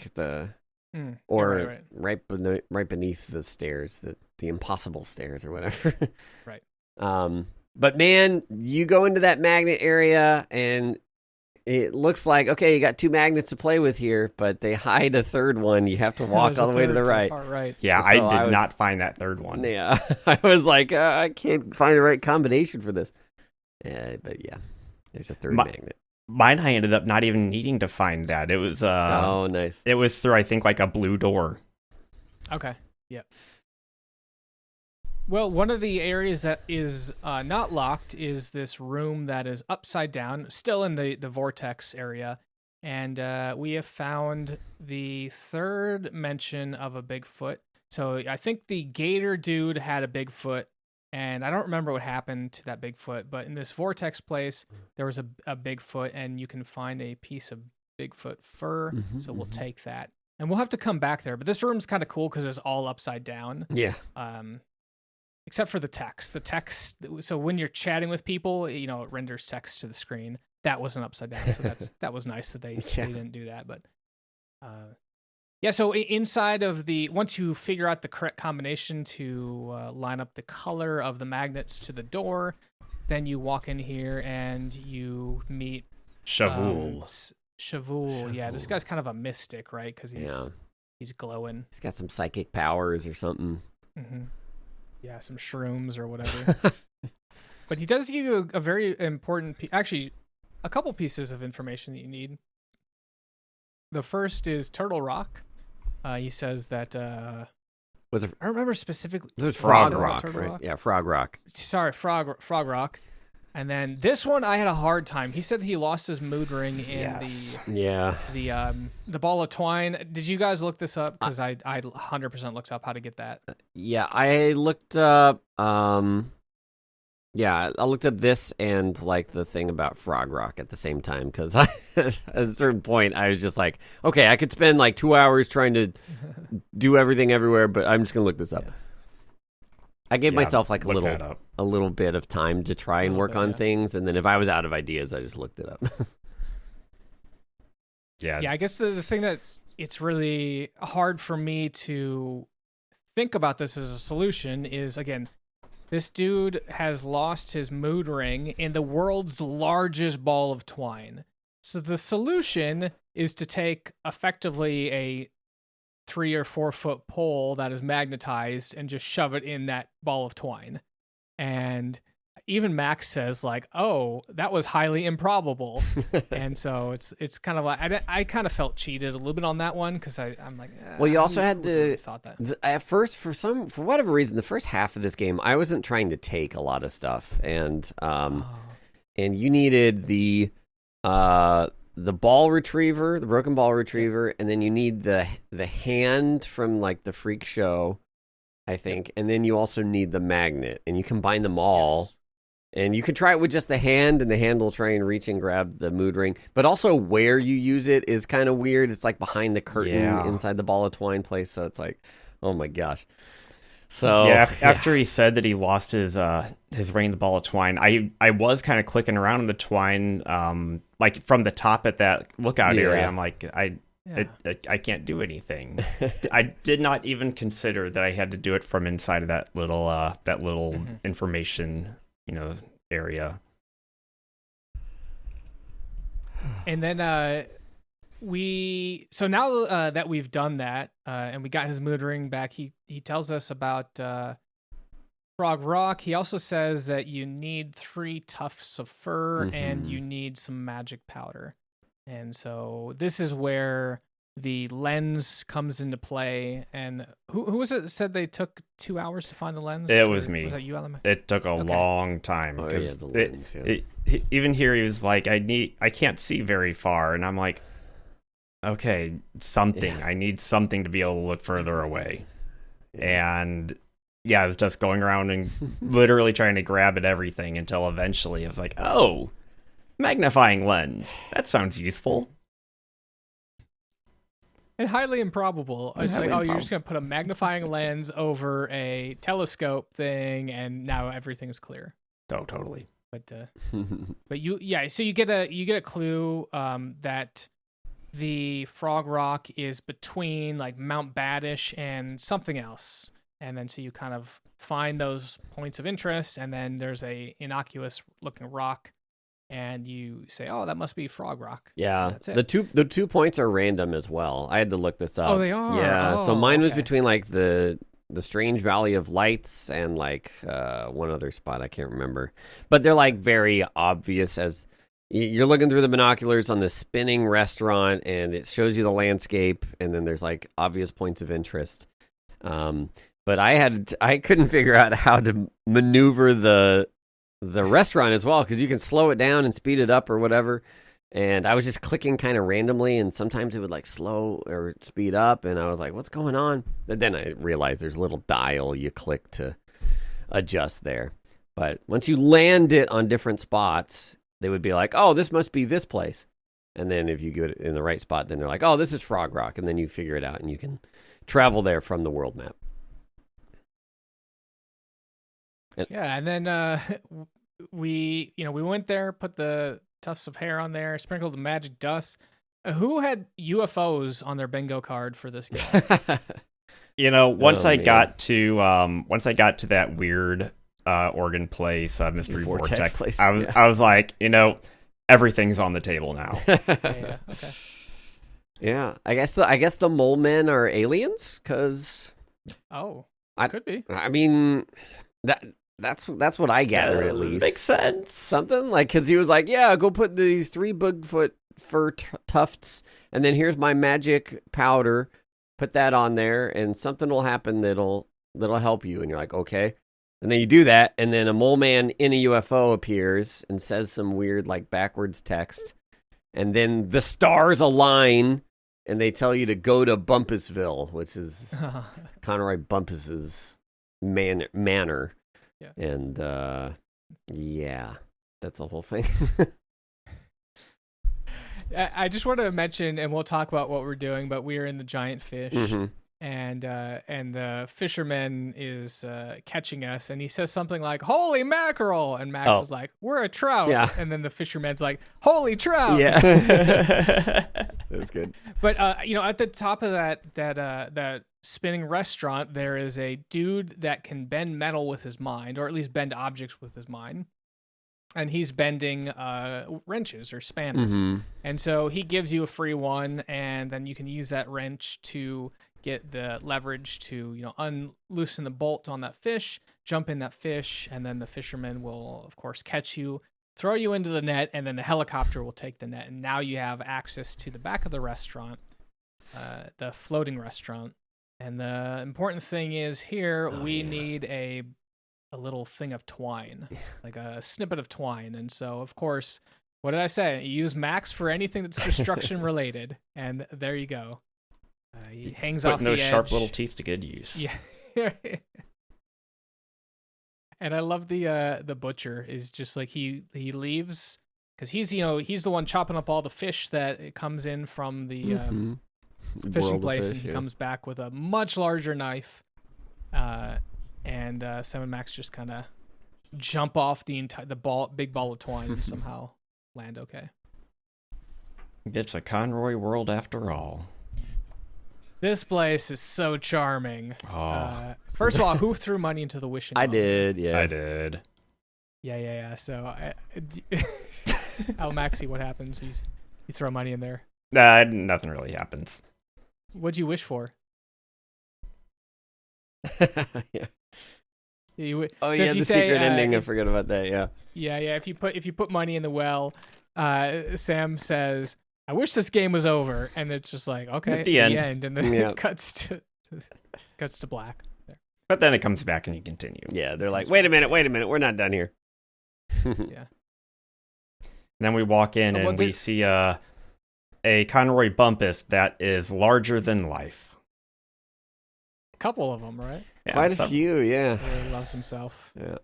beneath the stairs, the impossible stairs or whatever. Right. But man, you go into that magnet area and it looks like, okay, you got two magnets to play with here, but they hide a third one. You have to walk all the way to the right. Right. Yeah, so I did not find that third one. Yeah, I was like, I can't find the right combination for this. But yeah, there's a third magnet. Mine, I ended up not even needing to find that. It was oh, nice. It was through, I think, a blue door. Okay. Yeah. Well, one of the areas that is not locked is this room that is upside down, still in the vortex area, and we have found the third mention of a Bigfoot. So I think the Gator dude had a Bigfoot, and I don't remember what happened to that Bigfoot, but in this vortex place, there was a Bigfoot, and you can find a piece of Bigfoot fur, so we'll take that. And we'll have to come back there, but this room's kind of cool because it's all upside down. Yeah. Except for the text. The text, so when you're chatting with people, it renders text to the screen. That wasn't upside down, so that was nice that they didn't do that, but... Yeah, so inside of once you figure out the correct combination to line up the color of the magnets to the door, then you walk in here and you meet Shavul. Shavul. Yeah, this guy's kind of a mystic, right? Because he's glowing. He's got some psychic powers or something. Mm-hmm. Yeah, some shrooms or whatever. But he does give you a very important... actually, a couple pieces of information that you need. The first is Turtle Rock. He says that was it? I don't remember specifically. It was Frog Rock, right? Yeah, Frog Rock. Sorry, Frog Rock. And then this one, I had a hard time. He said he lost his mood ring in the ball of twine. Did you guys look this up? Because I 100% looked up how to get that. Yeah, I looked up. Yeah, I looked up this and like the thing about Frog Rock at the same time because at a certain point I was just like, okay, I could spend like 2 hours trying to do everything everywhere, but I'm just gonna look this up. Yeah. I gave myself like a little bit of time to try and work on things, and then if I was out of ideas, I just looked it up. Yeah, I guess the thing that's it's really hard for me to think about this as a solution is, again, this dude has lost his mood ring in the world's largest ball of twine. So the solution is to take effectively a 3 or 4 foot pole that is magnetized and just shove it in that ball of twine. And even Max says like, "Oh, that was highly improbable." And so it's kind of like I kind of felt cheated a little bit on that one because I'm like, well, you also had to really thought that at first for whatever reason the first half of this game I wasn't trying to take a lot of stuff, and you needed the ball retriever, the broken ball retriever, and then you need the hand from like the freak show, I think, and then you also need the magnet, and you combine them all. Yes. And you can try it with just the hand, and the hand will try and reach and grab the mood ring. But also where you use it is kind of weird. It's like behind the curtain inside the ball of twine place. So it's like, oh my gosh. So after he said that he lost his ring in the ball of twine, I was kind of clicking around in the twine, like from the top at that lookout area. I'm like, I can't do anything. I did not even consider that I had to do it from inside of that little information area. And then now that we've done that and we got his mood ring back, he tells us about Frog Rock. He also says that you need 3 tufts of fur and you need some magic powder. And so this is where the lens comes into play. And who was it that said they took 2 hours to find the lens? It was me. Was that you, Alamaxia? It took a long time. Oh, yeah, the lens, even here, he was like, I can't see very far. And I'm like, okay, something. Yeah. I need something to be able to look further away. Yeah. And I was just going around and literally trying to grab at everything until eventually I was like, oh, magnifying lens. That sounds useful. And highly improbable. It's like, you're just going to put a magnifying lens over a telescope thing, and now everything's clear. Oh, totally. But so you get a clue that the Frog Rock is between like Mount Badish and something else, and then so you kind of find those points of interest, and then there's a innocuous looking rock. And you say, "Oh, that must be Frog Rock." Yeah, the two points are random as well. I had to look this up. Oh, they are. Yeah, so mine was between like the Strange Valley of Lights and like one other spot I can't remember, but they're like very obvious as you're looking through the binoculars on the spinning restaurant, and it shows you the landscape, and then there's like obvious points of interest. But I couldn't figure out how to maneuver the restaurant as well, because you can slow it down and speed it up or whatever, And I was just clicking kind of randomly, and sometimes it would like slow or speed up, and I was like, what's going on? But then I realized there's a little dial you click to adjust there. But once you land it on different spots, they would be like, oh, this must be this place. And then if you get it in the right spot, then they're like, oh, this is Frog Rock. And then you figure it out, and you can travel there from the world map. Yeah, and then we went there, put the tufts of hair on there, sprinkled the magic dust. Who had UFOs on their bingo card for this game? Once I got to that weird organ place, mystery vortex place, I was like, everything's on the table now. Yeah, okay. Yeah, I guess the mole men are aliens, because could be. I mean, that's what I gathered, at least. Makes sense. Something like, because he was like, yeah, go put these 3 Bigfoot fur tufts, and then here's my magic powder. Put that on there, and something will happen that'll help you. And you're like, okay. And then you do that, and then a mole man in a UFO appears and says some weird, like, backwards text. And then the stars align, and they tell you to go to Bumpusville, which is Conroy Bumpus's manor. Yeah. And, that's the whole thing. I just want to mention, and we'll talk about what we're doing, but we are in the giant fish, and the fisherman is catching us, and he says something like, "Holy mackerel!" And Max is like, "We're a trout." Yeah. And then the fisherman's like, "Holy trout!" Yeah. That's good. But at the top of that spinning restaurant, there is a dude that can bend metal with his mind, or at least bend objects with his mind. And he's bending wrenches or spanners. And so he gives you a free one, and then you can use that wrench to get the leverage to, unloosen the bolt on that fish, jump in that fish, and then the fisherman will, of course, catch you, throw you into the net, and then the helicopter will take the net. And now you have access to the back of the restaurant, the floating restaurant. And the important thing is here, we need a little thing of twine, like a snippet of twine. And so, of course, what did I say? You use Max for anything that's destruction related, and there you go. He hangs off the edge. Putting those sharp little teeth to good use. Yeah. And I love the butcher is just like he leaves because he's the one chopping up all the fish that comes in from the fishing place, and he comes back with a much larger knife. And Sam and Max just kind of jump off the big ball of twine and somehow land okay. It's a Conroy world after all. This place is so charming. Oh. First of all, who threw money into the wishing well? I did, yeah. I did. Yeah. So, Alamaxia, what happens? You throw money in there. Nothing really happens. What'd you wish for? Yeah. The secret ending. I forgot about that. Yeah. Yeah. If you put money in the well, Sam says, "I wish this game was over," and it's just like, okay, at the end, and then it cuts to black. There. But then it comes back and you continue. Yeah, they're like, wait a minute, we're not done here. Yeah. Then we walk in and we see a Conroy Bumpus that is larger than life. A couple of them, right? Yeah, quite a few, yeah. He really loves himself. Yeah.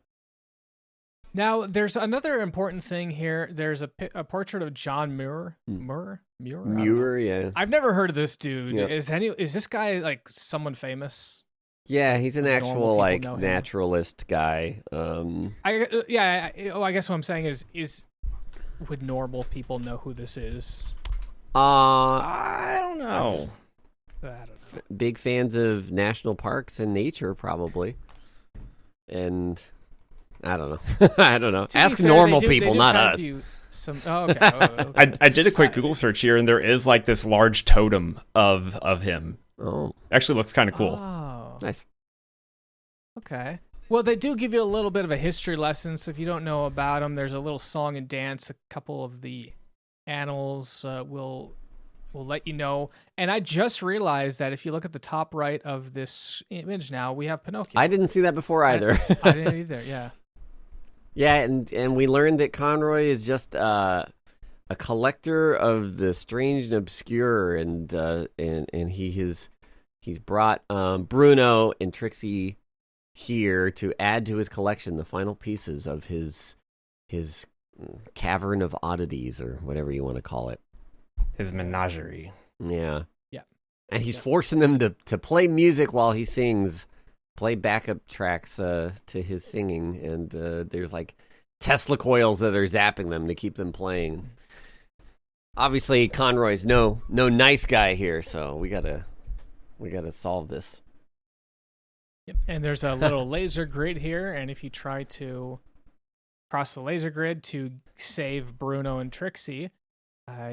Now, there's another important thing here. There's a portrait of John Muir. Muir, yeah. I've never heard of this dude. Yeah. Is this guy like someone famous? Yeah, he's an actual like naturalist guy. I guess what I'm saying is would normal people know who this is? I don't know. Big fans of national parks and nature, probably. And I don't know. I don't know. Ask normal people, not us. Okay. I did a quick Google search here, and there is like this large totem of him. Oh, actually looks kind of cool. Oh, nice. Okay. Well, they do give you a little bit of a history lesson, so if you don't know about them, there's a little song and dance. A couple of the annals will let you know. And I just realized that if you look at the top right of this image now, we have Pinocchio. I didn't see that before either. I didn't either, yeah. Yeah, and we learned that Conroy is just a collector of the strange and obscure, and he's brought Bruno and Trixie here to add to his collection the final pieces of his cavern of oddities, or whatever you want to call it. His menagerie. Yeah. Yeah. And he's forcing them to play music while he sings, play backup tracks to his singing, and there's like Tesla coils that are zapping them to keep them playing. Obviously, Conroy's no nice guy here, so we gotta solve this. Yep. And there's a little laser grid here, and if you try to cross the laser grid to save Bruno and Trixie,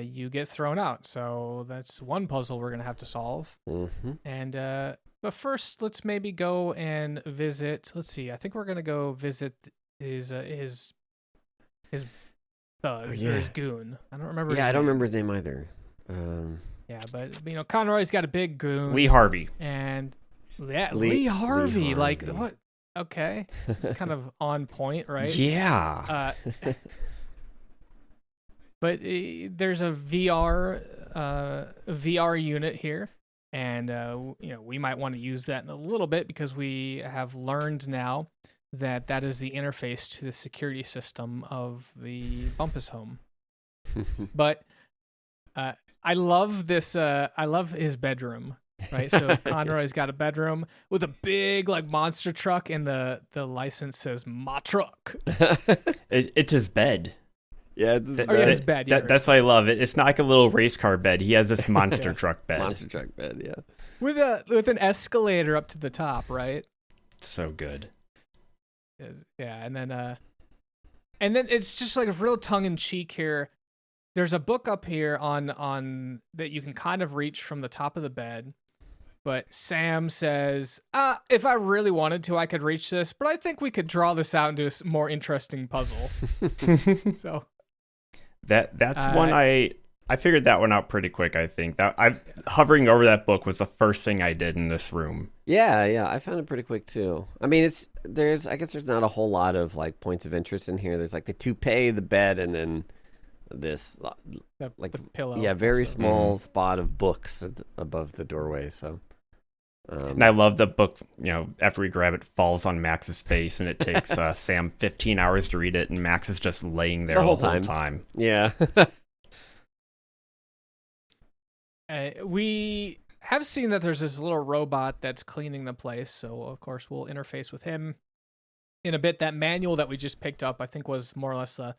you get thrown out. So that's one puzzle we're gonna have to solve. Mm-hmm. And but first, let's maybe go and visit. Let's see. I think we're gonna go visit his thug or his goon. I don't remember. Yeah, I don't remember his name either. Yeah, but Conroy's got a big goon. Lee Harvey. And Lee Harvey. Like what? Okay, kind of on point, right? Yeah. But there's a VR unit here, and we might want to use that in a little bit because we have learned now that is the interface to the security system of the Bumpus home. But I love this. I love his bedroom. Right, so Conroy's got a bedroom with a big like monster truck, and the license says "My truck." It's his bed. Yeah, his bed. Yeah, that's why I love it. It's not like a little race car bed. He has this monster truck bed. Monster truck bed, yeah. With an escalator up to the top, right? So good. Yeah, and then it's just like a real tongue in cheek here. There's a book up here on that you can kind of reach from the top of the bed. But Sam says, if I really wanted to, I could reach this, but I think we could draw this out into a more interesting puzzle. So that's one I figured that one out pretty quick. I think that hovering over that book was the first thing I did in this room. Yeah, I found it pretty quick too. I mean, I guess there's not a whole lot of like points of interest in here. There's like the toupee, the bed, and then this like the pillow. Yeah, very small spot of books above the doorway. So. And I love the book, after we grab it, falls on Max's face, and it takes Sam 15 hours to read it, and Max is just laying there the whole time. Yeah. We have seen that there's this little robot that's cleaning the place, so of course we'll interface with him in a bit. That manual that we just picked up, I think, was more or less the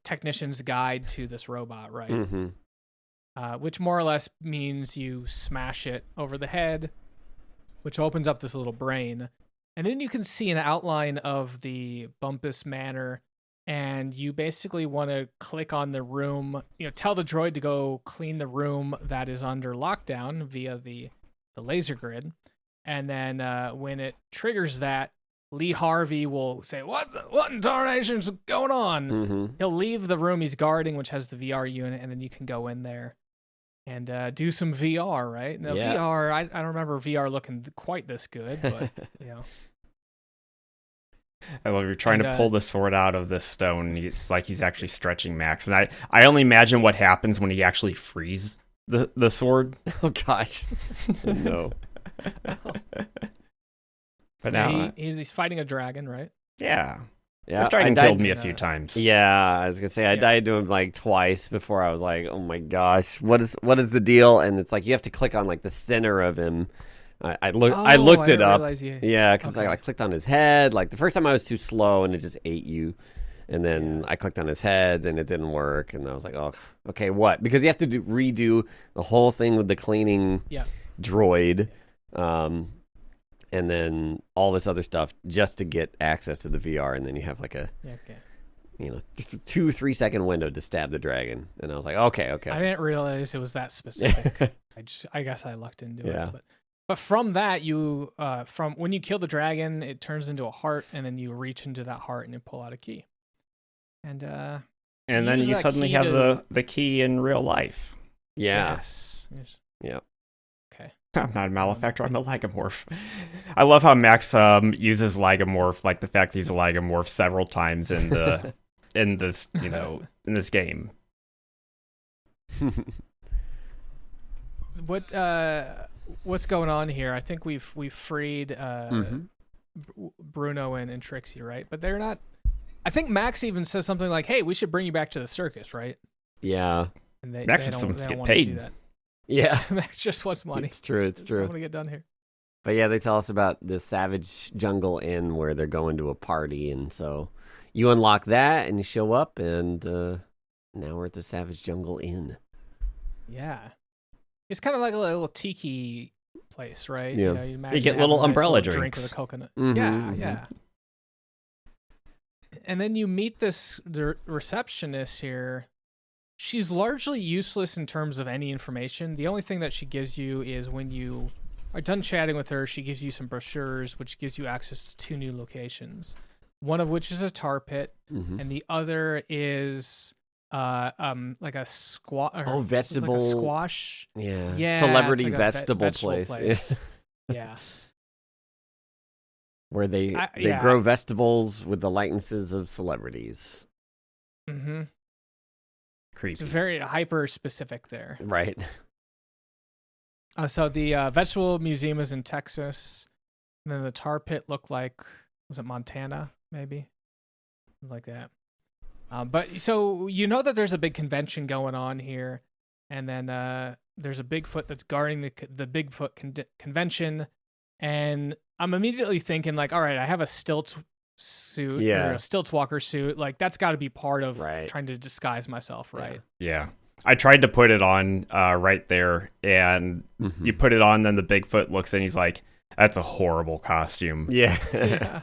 technician's guide to this robot, right? Mm-hmm. Which more or less means you smash it over the head, which opens up this little brain. And then you can see an outline of the Bumpus Manor, and you basically want to click on the room, tell the droid to go clean the room that is under lockdown via the laser grid. And then when it triggers that, Lee Harvey will say, what in tarnation's going on? Mm-hmm. He'll leave the room he's guarding, which has the VR unit, and then you can go in there and do some VR, right? Now, yeah. VR, I don't remember VR looking quite this good, but, I love you're trying to pull the sword out of this stone. It's like he's actually stretching Max. And I only imagine what happens when he actually frees the sword. Oh, gosh. No. But now he's fighting a dragon, right? Yeah. Yeah, this dragon killed me a few times. Yeah, I was gonna say I died to him like twice before I was like, oh my gosh, what is the deal? And it's like you have to click on like the center of him. I looked it up. Yeah, because I clicked on his head. Like the first time I was too slow and it just ate you. And then I clicked on his head and it didn't work. And I was like, oh, okay, what? Because you have to redo the whole thing with the cleaning droid. And then all this other stuff just to get access to the VR, and then you have like a 2-3 second window to stab the dragon. And I was like, okay. I didn't realize it was that specific. I guess I lucked into it. But from that, from when you kill the dragon, it turns into a heart, and then you reach into that heart and you pull out a key. And then you suddenly have the key in real life. Yeah. Yes. Yeah. I'm not a malefactor, I'm a lagomorph. I love how Max uses lagomorph, like the fact that he's a lagomorph several times in the in this game. What's going on here? I think we've freed Bruno and Trixie, right? But they're not. I think Max even says something like, "Hey, we should bring you back to the circus," right? Yeah. And Max they wants don't to get want to paid. do that. Yeah. Max just wants money. It's true. It's I true. want to get done here. But yeah, they tell us about this Savage Jungle Inn where they're going to a party, and so you unlock that and you show up, and now we're at the Savage Jungle Inn. Yeah, it's kind of like a little tiki place, right? Yeah. You know, you imagine get having little a nice umbrella little drink drinks. with a coconut. Mhm, Yeah, mhm. yeah. And then you meet the receptionist here. She's largely useless in terms of any information. The only thing that she gives you is when you are done chatting with her, she gives you some brochures, which gives you access to 2 new locations. One of which is a tar pit, Mhm. and the other is like a squash. Oh, vegetable like a squash. Yeah. Yeah, Celebrity it's like a vegetable vegetable place. Yeah. Where they Yeah. grow vegetables with the likenesses of celebrities. Mm-hmm. Creepy. It's very hyper specific there. Right. So the vegetable museum is in Texas, and then the tar pit looked like, was it Montana? Maybe, something like that. But so you know that there's a big convention going on here, and then there's a Bigfoot that's guarding the Bigfoot convention, and I'm immediately thinking like, all right, I have a stilt suit or a stilt walker suit, like that's got to be part of trying to disguise myself, right? Yeah. I tried to put it on right there, and you put it on, then the Bigfoot looks and he's like, that's a horrible costume. Yeah. Yeah.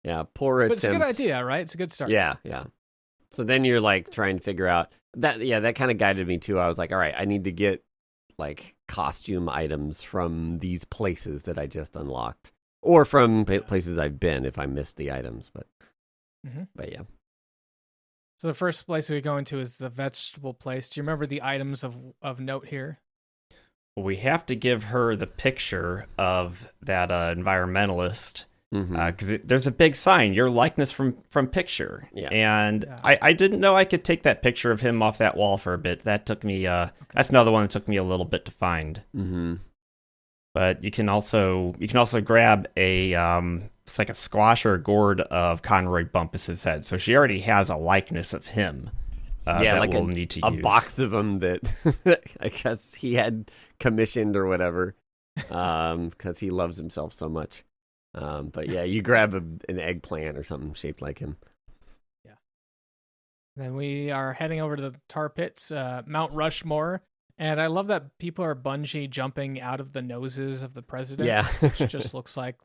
Yeah, poor attempt. But it's a good idea, right? It's a good start. Yeah, yeah. So then you're like trying to figure out that. Yeah, that kind of guided me too. I was like, all right, I need to get like costume items from these places that I just unlocked, or from places I've been if I missed the items. But yeah. So the first place we go into is the vegetable place. Do you remember the items of note here? We have to give her the picture of that environmentalist. Because there's a big sign, your likeness from picture. Yeah. And I didn't know I could take that picture of him off that wall for a bit. That took me, that's another one that took me a little bit to find. But you can also grab a, it's like a squash or a gourd of Conroy Bumpus's head. So she already has a likeness of him. That like we'll need to use. A box of them that I guess he had commissioned or whatever, because he loves himself so much. But yeah, you grab an eggplant or something shaped like him. Yeah. Then we are heading over to the tar pits, Mount Rushmore, and I love that people are bungee jumping out of the noses of the president. Yeah. Which just looks like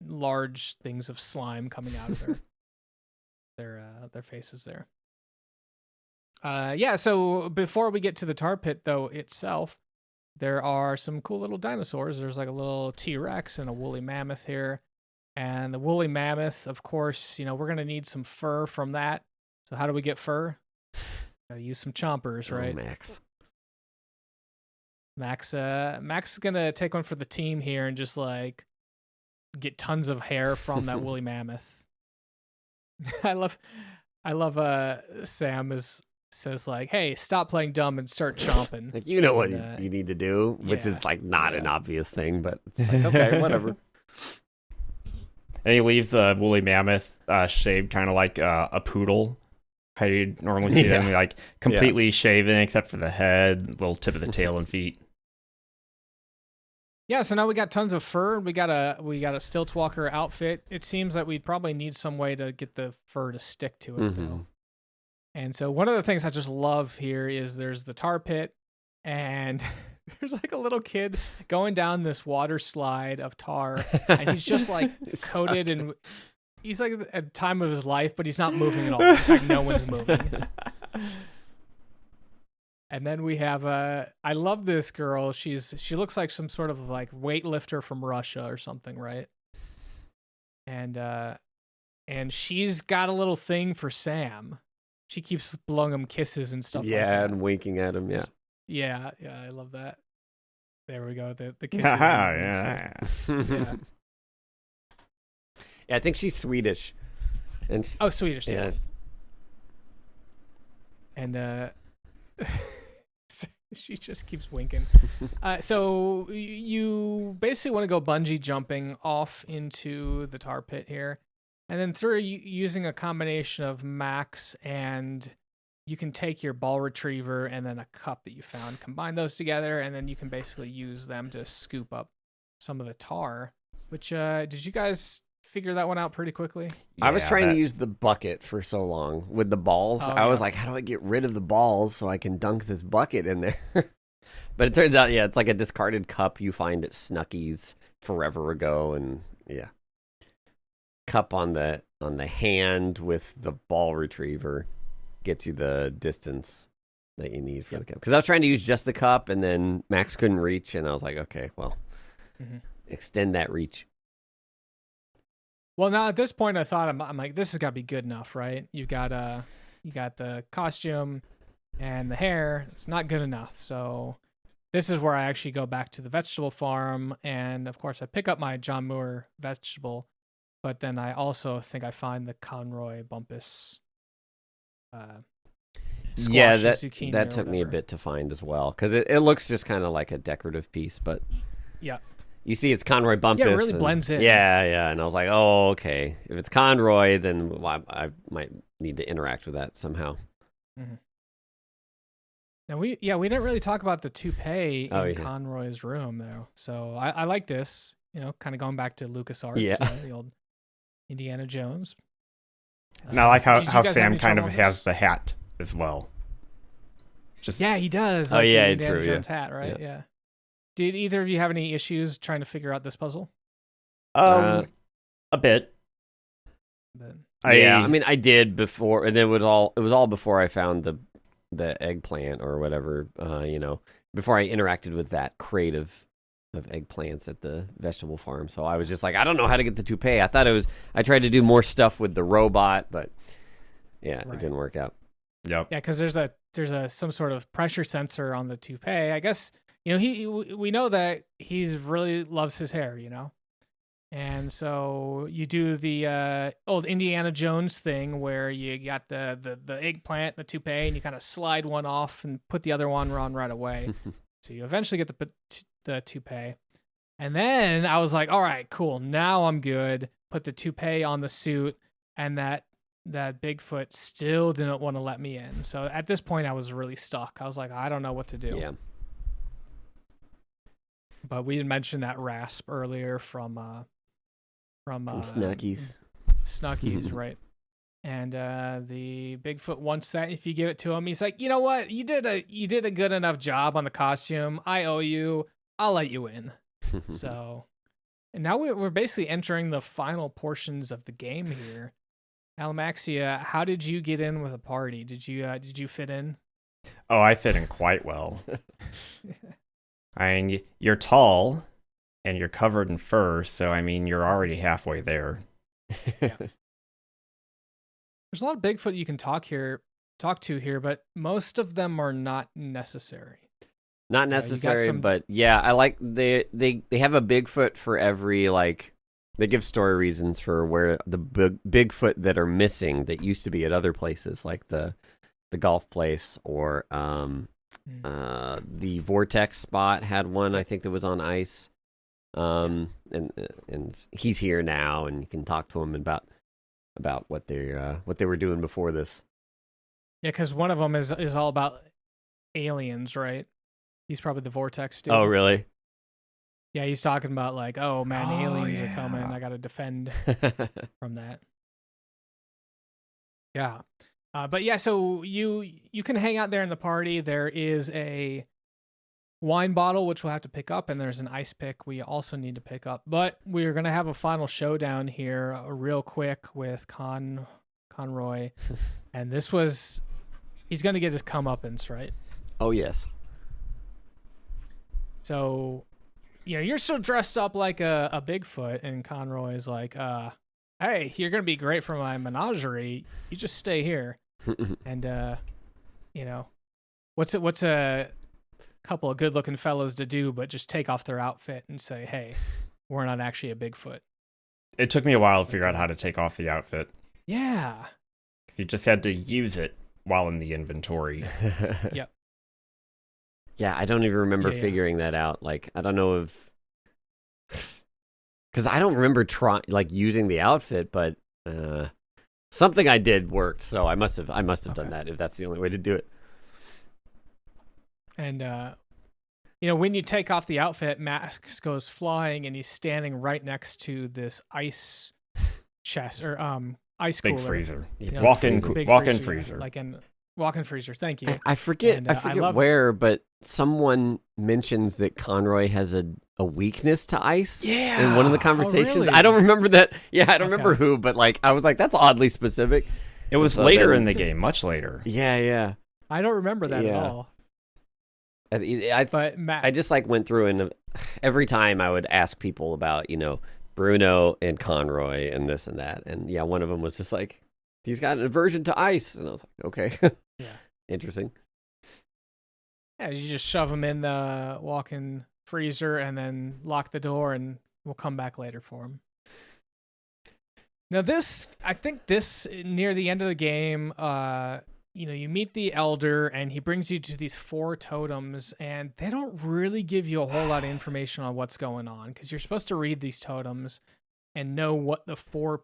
large things of slime coming out of their faces there. Yeah. So before we get to the tar pit though itself, there are some cool little dinosaurs. There's like a little T-Rex and a woolly mammoth here. And the woolly mammoth, of course, you know, we're going to need some fur from that. So how do we get fur? Got to use some chompers, right? Max. Max is going to take one for the team here and just like get tons of hair from that woolly mammoth. I love Sam says like, hey, stop playing dumb and start chomping. Like, you know what you need to do, which is like not an obvious thing, but it's like, okay, whatever. And he leaves the woolly mammoth shaved kind of like a poodle. How you normally see them like completely shaven except for the head, little tip of the tail and feet. Yeah, so now we got tons of fur. We got a stilt walker outfit. It seems that we'd probably need some way to get the fur to stick to it though. And so one of the things I just love here is there's the tar pit, and there's like a little kid going down this water slide of tar, and he's just like coated and he's like at the time of his life, but he's not moving at all. In fact, no one's moving. And then we have I love this girl. She looks like some sort of like weightlifter from Russia or something, right? And she's got a little thing for Sam. She keeps blowing him kisses and stuff like that. Yeah, and winking at him, yeah. Yeah, I love that. There we go. The kisses. Yeah. Yeah, I think she's Swedish. And Swedish. Yeah. And She just keeps winking. So you basically want to go bungee jumping off into the tar pit here, and then through using a combination of Max, and you can take your ball retriever and then a cup that you found, combine those together, and then you can basically use them to scoop up some of the tar. Which did you guys figure that one out pretty quickly? I was trying to use the bucket for so long with the balls. I was like, how do I get rid of the balls so I can dunk this bucket in there? But it turns out, it's like a discarded cup you find at Snucky's forever ago, and cup on the hand with the ball retriever gets you the distance that you need for the cup. Because I was trying to use just the cup, and then Max couldn't reach, and I was like, okay, well, extend that reach. Well, now at this point, I thought I'm like, this has got to be good enough, right? You got the costume and the hair. It's not good enough. So this is where I actually go back to the vegetable farm, and of course I pick up my John Muir vegetable, but then I also think I find the Conroy bumpus. Yeah, that took me a bit to find as well, because it looks just kind of like a decorative piece, but yeah. You see, it's Conroy bumpus. Yeah, it really blends in. Yeah, and I was like, oh, okay. If it's Conroy, then I might need to interact with that somehow. Mm-hmm. Now we didn't really talk about the toupee in Conroy's room though. So I like this, kind of going back to LucasArts, the old Indiana Jones. And I like how Sam kind of has the hat as well. He does. Like the Indiana Jones hat, right? Yeah. Did either of you have any issues trying to figure out this puzzle? A bit. I mean, I did before, and it was all before I found the eggplant or whatever. Before I interacted with that crate of eggplants at the vegetable farm. So I was just like, I don't know how to get the toupee. I tried to do more stuff with the robot, but it didn't work out. Yep. Yeah, because there's some sort of pressure sensor on the toupee. I guess. We know that he's really loves his hair, and so you do the old Indiana Jones thing where you got the eggplant, the toupee, and you kind of slide one off and put the other one on right away. So you eventually get the toupee, and then I was like, all right, cool, now I'm good. Put the toupee on the suit, and that Bigfoot still didn't want to let me in. So at this point, I was really stuck. I was like, I don't know what to do. Yeah. But we had mentioned that rasp earlier from Snucky's. Snucky's, right? And the Bigfoot wants that. If you give it to him, he's like, you know what? You did a good enough job on the costume. I owe you. I'll let you in. So, and now we're basically entering the final portions of the game here. Alamaxia, how did you get in with a party? Did you fit in? Oh, I fit in quite well. I mean, you're tall, and you're covered in fur, so, I mean, you're already halfway there. Yeah. There's a lot of Bigfoot you can talk to here, but most of them are not necessary. Not necessary, but yeah, I like they have a Bigfoot for every, they give story reasons for where the Bigfoot that are missing that used to be at other places, like the golf place, or the vortex spot had one, I think, that was on ice. And he's here now, and you can talk to him about what they were doing before this. Yeah, because one of them is all about aliens, right? He's probably the vortex dude. Oh, really? Yeah, he's talking about aliens are coming. I got to defend from that. Yeah. But yeah, so you can hang out there in the party. There is a wine bottle, which we'll have to pick up, and there's an ice pick we also need to pick up. But we're going to have a final showdown here real quick with Conroy. And he's going to get his comeuppance, right? Oh, yes. So, you're still dressed up like a Bigfoot, and Conroy's like, hey, you're going to be great for my menagerie. You just stay here. And, what's a couple of good-looking fellows to do but just take off their outfit and say, hey, we're not actually a Bigfoot. It took me a while to figure out how to take off the outfit. Yeah. You just had to use it while in the inventory. Yep. Yeah, I don't even remember figuring that out. Like, I don't know if... Because I don't remember using the outfit, but something I did worked, so I must have done that, if that's the only way to do it. And, when you take off the outfit, Max goes flying, and he's standing right next to this ice chest, or ice cooler. Big freezer. Walk-in freezer. Like an walk-in freezer, thank you. I forget where, but someone mentions that Conroy has a weakness to ice in one of the conversations. Really? I don't remember that. Yeah, I don't remember who, but I was like, that's oddly specific. It was later in the game, much later. Yeah. I don't remember that at all. I just went through, and every time I would ask people about, Bruno and Conroy and this and that. And yeah, one of them was just like, he's got an aversion to ice. And I was like, okay. Yeah. Interesting. Yeah, you just shove them in the walk-in freezer and then lock the door, and we'll come back later for them. Now I think this near the end of the game, you meet the elder, and he brings you to these 4 totems, and they don't really give you a whole lot of information on what's going on, because you're supposed to read these totems and know what the 4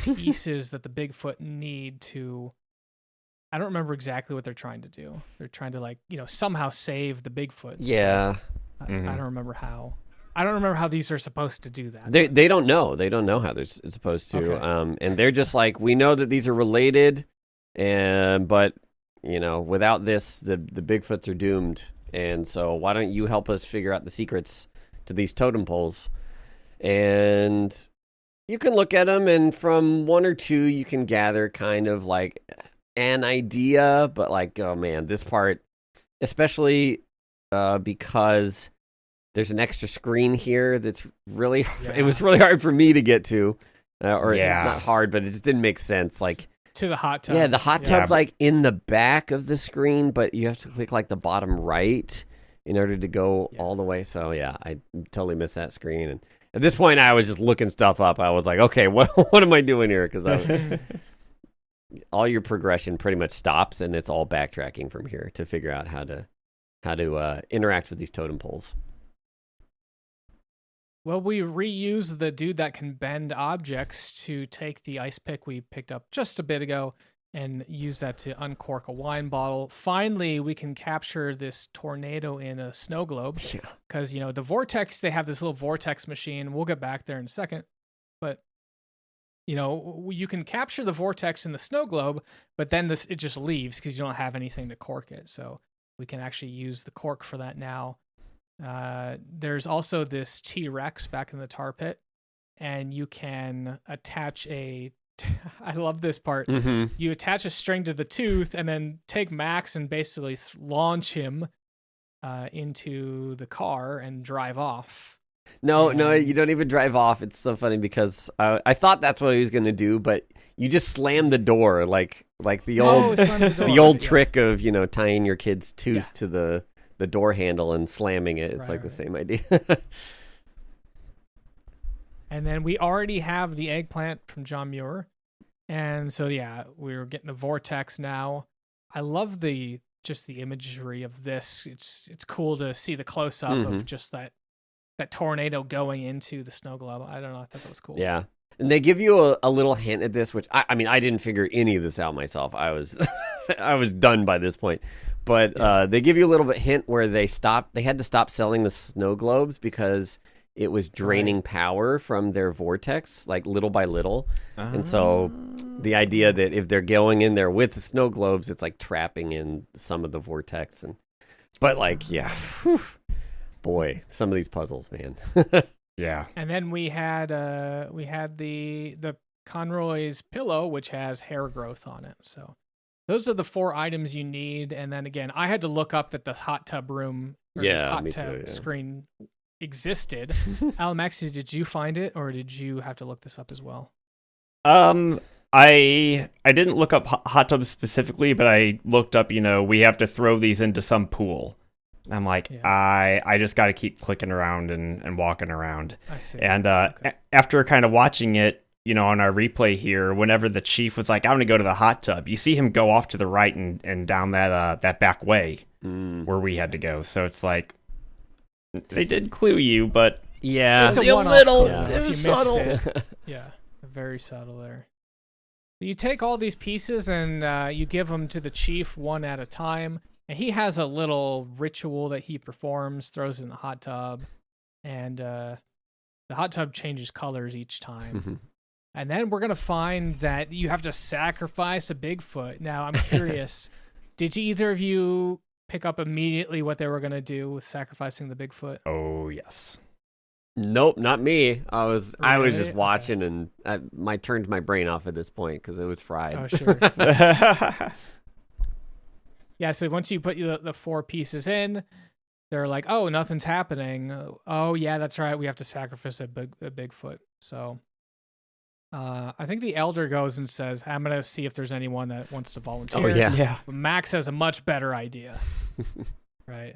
pieces that the Bigfoot need to... I don't remember exactly what they're trying to do. They're trying to somehow save the Bigfoots. Yeah. I don't remember how. I don't remember how these are supposed to do that. They don't know. They don't know how they're supposed to. Okay. And they're just like, we know that these are related, but without this, the Bigfoots are doomed. And so why don't you help us figure out the secrets to these totem poles? And you can look at them, and from 1 or 2, you can gather kind of like an idea, but oh man, this part, especially because there's an extra screen here that's really, it was really hard for me to get to, not hard, but it just didn't make sense. To the hot tub. Yeah, the hot tub's in the back of the screen, but you have to click the bottom right in order to go all the way. So yeah, I totally missed that screen. And at this point, I was just looking stuff up. I was like, okay, what am I doing here? Because all your progression pretty much stops, and it's all backtracking from here to figure out how to interact with these totem poles. Well, we reuse the dude that can bend objects to take the ice pick we picked up just a bit ago and use that to uncork a wine bottle. Finally, we can capture this tornado in a snow globe. Because, the vortex, they have this little vortex machine. We'll get back there in a second. But, you can capture the vortex in the snow globe, but then it just leaves because you don't have anything to cork it. So we can actually use the cork for that now. There's also this T-Rex back in the tar pit, and you can attach I love this part. Mm-hmm. You attach a string to the tooth and then take Max and basically launch him into the car and drive off. No, you don't even drive off. It's so funny because I thought that's what he was going to do, but you just slam the door like the old trick of tying your kid's tooth to the door handle and slamming it. It's the same idea. And then we already have the eggplant from John Muir. And so, we're getting the vortex now. I love the imagery of this. It's cool to see the close-up of just that tornado going into the snow globe. I don't know. I thought that was cool. Yeah. And they give you a little hint at this, which I didn't figure any of this out myself. I was done by this point. But they give you a little bit hint where they had to stop selling the snow globes because it was draining power from their vortex, little by little. And so the idea that if they're going in there with the snow globes, it's trapping in some of the vortex. But boy, some of these puzzles, man. Yeah. And then we had the Conroy's pillow, which has hair growth on it. So those are the 4 items you need. And then again, I had to look up that the hot tub room this hot tub screen existed. Alamaxia, did you find it, or did you have to look this up as well? I didn't look up hot tubs specifically, but I looked up, we have to throw these into some pool. I'm like, I just got to keep clicking around and walking around. I see. And after kind of watching it, on our replay here, whenever the chief was like, I'm going to go to the hot tub, you see him go off to the right and down that back way. where we had to go. So it's like they did clue you, but yeah, It's a a one-off little. clue, It if you was missed subtle. it. Yeah, very subtle there. You take all these pieces and you give them to the chief one at a time, and he has a little ritual that he performs, throws in the hot tub, and the hot tub changes colors each time. And then we're going to find that you have to sacrifice a Bigfoot. Now, I'm curious, did either of you pick up immediately what they were going to do with sacrificing the Bigfoot? oh yes. Nope, not me. I was Really? just watching, and I turned my brain off at this point because it was fried. Oh, sure. Yeah, so once you put the 4 pieces in, they're like, oh, nothing's happening. Oh, yeah, that's right. We have to sacrifice a Bigfoot. So I think the elder goes and says, I'm going to see if there's anyone that wants to volunteer. Oh yeah. Yeah. But Max has a much better idea. Right.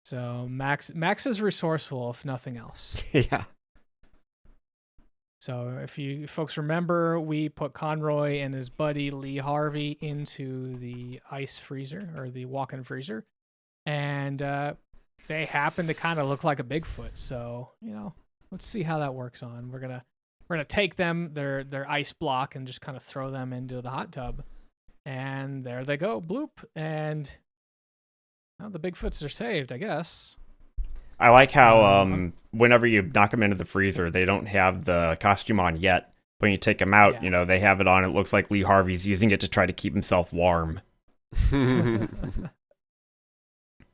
So Max is resourceful, if nothing else. Yeah. So if you folks remember, we put Conroy and his buddy Lee Harvey into the ice freezer, or the walk-in freezer, and they happen to kind of look like a Bigfoot. So let's see how that works on. We're gonna take them, their ice block, and just kind of throw them into the hot tub, and there they go, bloop, and the Bigfoots are saved, I guess. I like how whenever you knock them into the freezer, they don't have the costume on yet. When you take them out, they have it on. It looks like Lee Harvey's using it to try to keep himself warm. I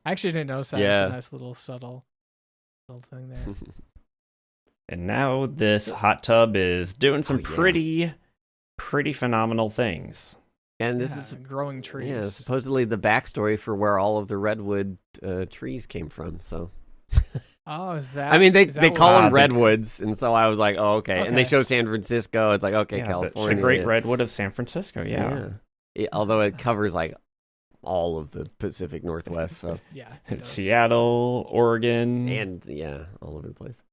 actually didn't notice that. Yeah. It's a nice little subtle thing there. And now this hot tub is doing some Oh, yeah. pretty phenomenal things. And this is growing trees. yeah, supposedly the backstory for where all of the redwood trees came from. So Oh, is that? I mean, they is that call what- them redwoods, and so I was like, oh, okay. And they Okay. show San Francisco. It's like, okay, Yeah, California. the Great Redwood of San Francisco. Yeah. Although it covers like all of the Pacific Northwest, so Yeah. it does. Seattle, Oregon. and all over the place.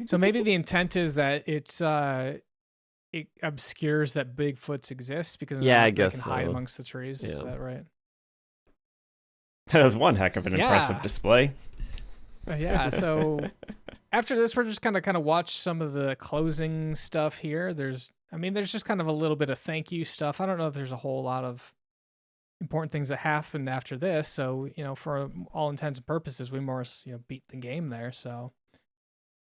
So maybe the intent is that it obscures that Bigfoots exist because Yeah, I they guess can hide so. amongst the trees. Is Yeah. that right? That was one heck of an Yeah. impressive display. Yeah. So after this, we're just kind of watch some of the closing stuff here. There's just kind of a little bit of thank you stuff. I don't know if there's a whole lot of important things that happened after this. So for all intents and purposes, we more beat the game there. So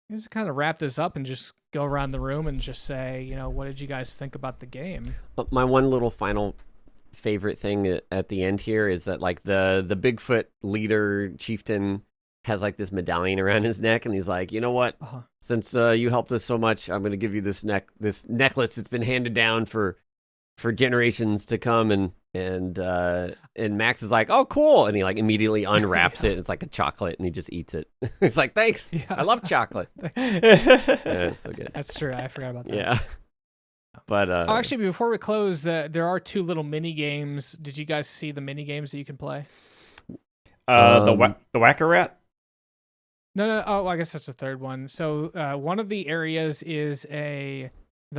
let's kind of wrap this up and just go around the room and just say, what did you guys think about the game? My one little final favorite thing at the end here is that like the Bigfoot leader chieftain has like this medallion around his neck, and he's like, you know what? Uh-huh. Since you helped us so much, I'm going to give you this necklace that's been handed down for generations to come. And Max is like, oh, cool, and he like immediately unwraps it. It's like a chocolate, and he just eats it. He's like, thanks, Yeah. I love chocolate. Yeah, it's so good. That's true. I forgot about that. Yeah, but Oh, actually, before we close, there are 2 little mini games. Did you guys see the mini games that you can play? The Whacker Rat? No. Oh, I guess that's the third one. So one of the areas is the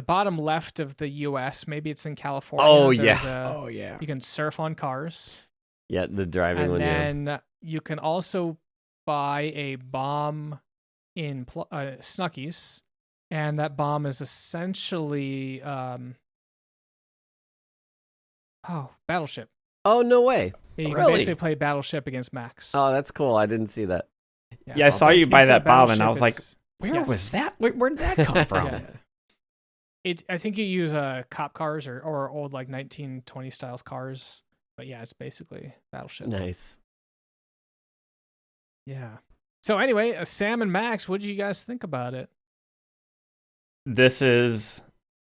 bottom left of the U.S. Maybe it's in California. Oh, There's yeah. Yeah. You can surf on cars. yeah, the driving And one. Yeah. then you can also buy a bomb in Snuckies. And that bomb is essentially Battleship. Oh, no way. Yeah, you can Really? basically play Battleship against Max. Oh, that's cool. I didn't see that. Yeah, I saw you it's buy basically that bomb, and I Battleship. was like, It's- Where yes. was that? Where'd that come from? Yeah. I think you use cop cars or old like 1920 styles cars. But yeah, it's basically Battleship. Nice. Yeah. So anyway, Sam and Max, what did you guys think about it? This is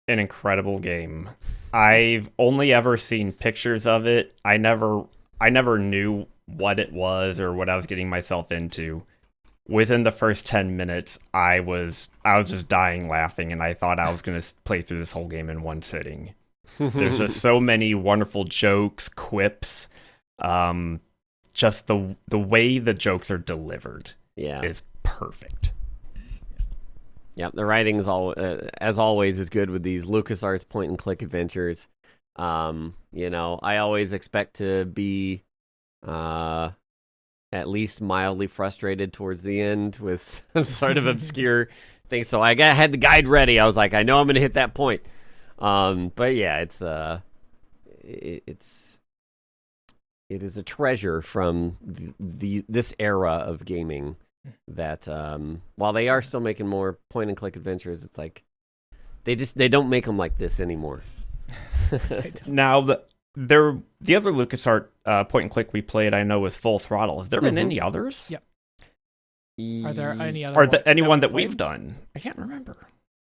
an incredible game. I've only ever seen pictures of it. I never knew what it was or what I was getting myself into. Within the first 10 minutes, I was just dying laughing, and I thought I was going to play through this whole game in one sitting. There's just so many wonderful jokes, quips. Just the way the jokes are delivered Yeah. is perfect. Yeah, the writing is as always is good with these LucasArts point and click adventures. I always expect to be At least mildly frustrated towards the end with some sort of obscure thing. So had the guide ready. I was like, I know I'm going to hit that point. But yeah, it is a treasure from this era of gaming that while they are still making more point and click adventures, it's like they don't make them like this anymore. Now the other LucasArts point and click we played, I know, was Full Throttle. Have there been any others? Yep. Are there any other? Or anyone that we've done? I can't remember.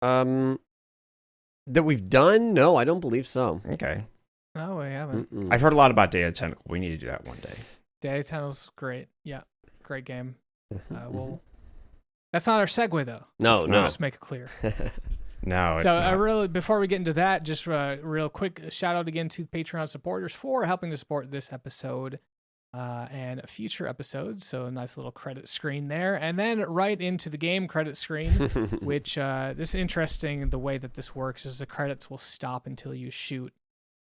That we've done? No, I don't believe so. Okay. No, we haven't. I've heard a lot about Day of the Tentacle. We need to do that one day. Day of the Tentacle's great. Yeah, great game. That's not our segue though. No. Just make it clear. No, it's so not. really, before we get into that, just real quick shout out again to Patreon supporters for helping to support this episode and future episodes. So a nice little credit screen there, and then right into the game credit screen, which this is interesting. The way that this works is the credits will stop until you shoot.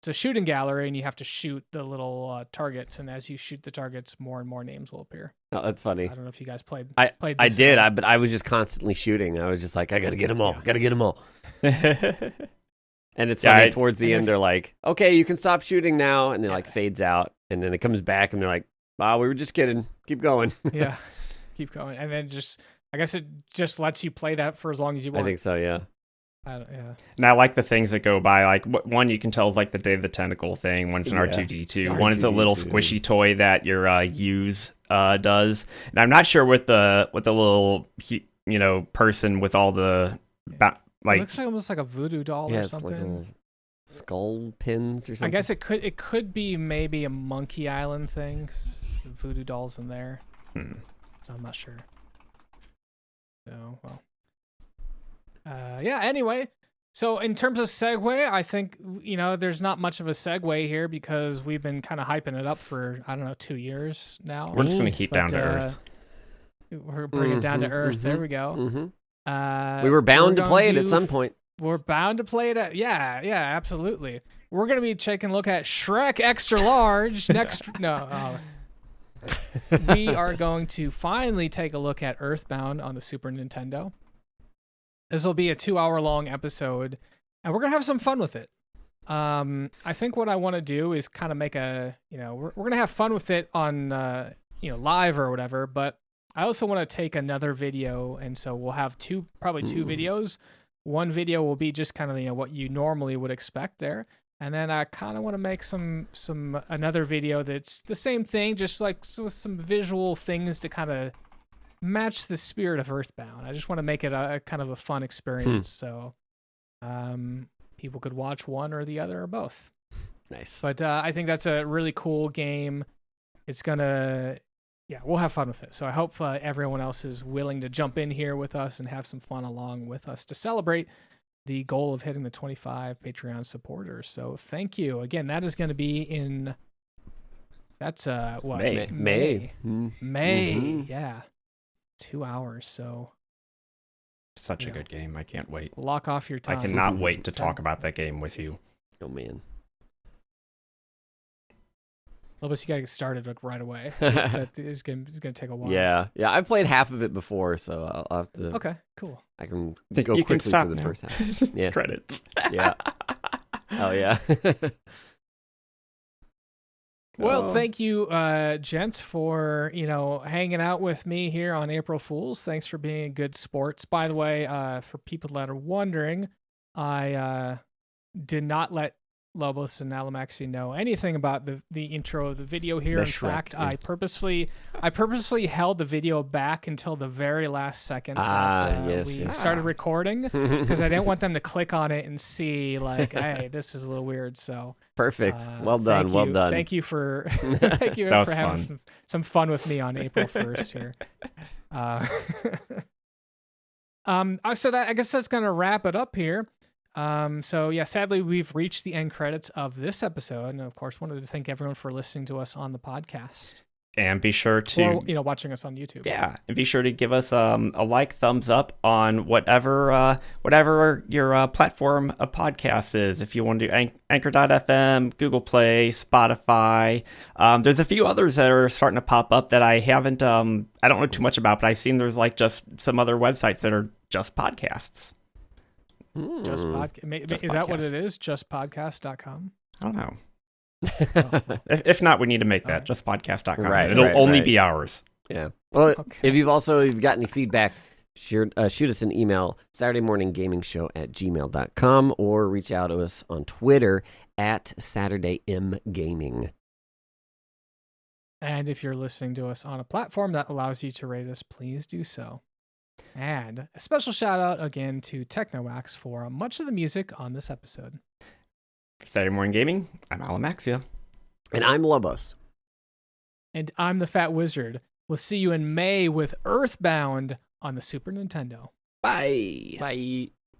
It's a shooting gallery, and you have to shoot the little targets. And as you shoot the targets, more and more names will appear. Oh, that's funny. I don't know if you guys played. I did, but I was just constantly shooting. I was just like, I gotta get them all. Gotta get them all. And it's funny. Towards the end, they're like, "Okay, you can stop shooting now," and then like fades out, and then it comes back, and they're like, "Wow, we were just kidding. Keep going." Yeah, keep going, and then I guess it just lets you play that for as long as you want. I think so. Yeah. Yeah. And I like the things that go by. Like one you can tell is like the Day of the Tentacle thing. One's an R2D2. One is a little squishy toy that your Use does. And I'm not sure what the little person with all the it looks like almost like a voodoo doll or something. Like skull pins or something. I guess it could be maybe a Monkey Island thing. The voodoo dolls in there. So I'm not sure. So well. Anyway, so in terms of segue, I think, there's not much of a segue here because we've been kind of hyping it up for, 2 years now. We're just going to keep down to earth. We're bringing it down to earth. There we go. We were bound to play it at some point. We're bound to play it. Yeah, absolutely. We're going to be taking a look at Shrek Extra Large next. We are going to finally take a look at Earthbound on the Super Nintendo. This will be a 2-hour-long episode, and we're going to have some fun with it. I think what I want to do is kind of make we're going to have fun with it on, live or whatever, but I also want to take another video, and so we'll have probably two videos. One video will be just kind of, what you normally would expect there, and then I kind of want to make another video that's the same thing, just like with some visual things to kind of match the spirit of Earthbound. I just want to make it a kind of a fun experience, so people could watch one or the other or both. Nice. But I think that's a really cool game. It's gonna, we'll have fun with it. So I hope everyone else is willing to jump in here with us and have some fun along with us to celebrate the goal of hitting the 25 Patreon supporters. So thank you again. That is going to be in. That's what May. Yeah. 2 hours, so such a good game. I can't wait. Lock off your time. I cannot wait to talk about that game with you. Oh man, Lobos, you gotta get started right away. It's gonna take a while. Yeah. I played half of it before, so I'll have to. Okay, cool. I can go quickly through the first half. Yeah, credits. Yeah. Oh yeah. Well, thank you, gents, for hanging out with me here on April Fools. Thanks for being good sports. By the way, for people that are wondering, I did not let Lobos and Alamaxia know anything about the intro of the video here. In fact, I purposely held the video back until the very last second that we started recording because I didn't want them to click on it and see like, hey, this is a little weird. So perfect. Well done. Well done. Thank you for having some fun with me on April 1st here. So that I guess that's gonna wrap it up here. Sadly, we've reached the end credits of this episode, and of course, wanted to thank everyone for listening to us on the podcast. And be sure to, or watching us on YouTube. Yeah, and be sure to give us a like, thumbs up on whatever your platform of podcast is. If you want to do Anchor.fm, Google Play, Spotify, there's a few others that are starting to pop up that I haven't. I don't know too much about, but I've seen there's like just some other websites that are just podcasts. Just podcast. Is that what it is? Justpodcast.com? I don't know. If not, we need to make that justpodcast.com. Right, It'll only right. be ours. Yeah. Well, Okay. if you've got any feedback, shoot us an email, SaturdayMorningGamingShow@gmail.com, or reach out to us on Twitter @SaturdayMGaming. And if you're listening to us on a platform that allows you to rate us, please do so. And a special shout out again to TechnoWax for much of the music on this episode. For Saturday Morning Gaming, I'm Alamaxia. And I'm Lobos. And I'm the Fat Wizard. We'll see you in May with Earthbound on the Super Nintendo. Bye. Bye.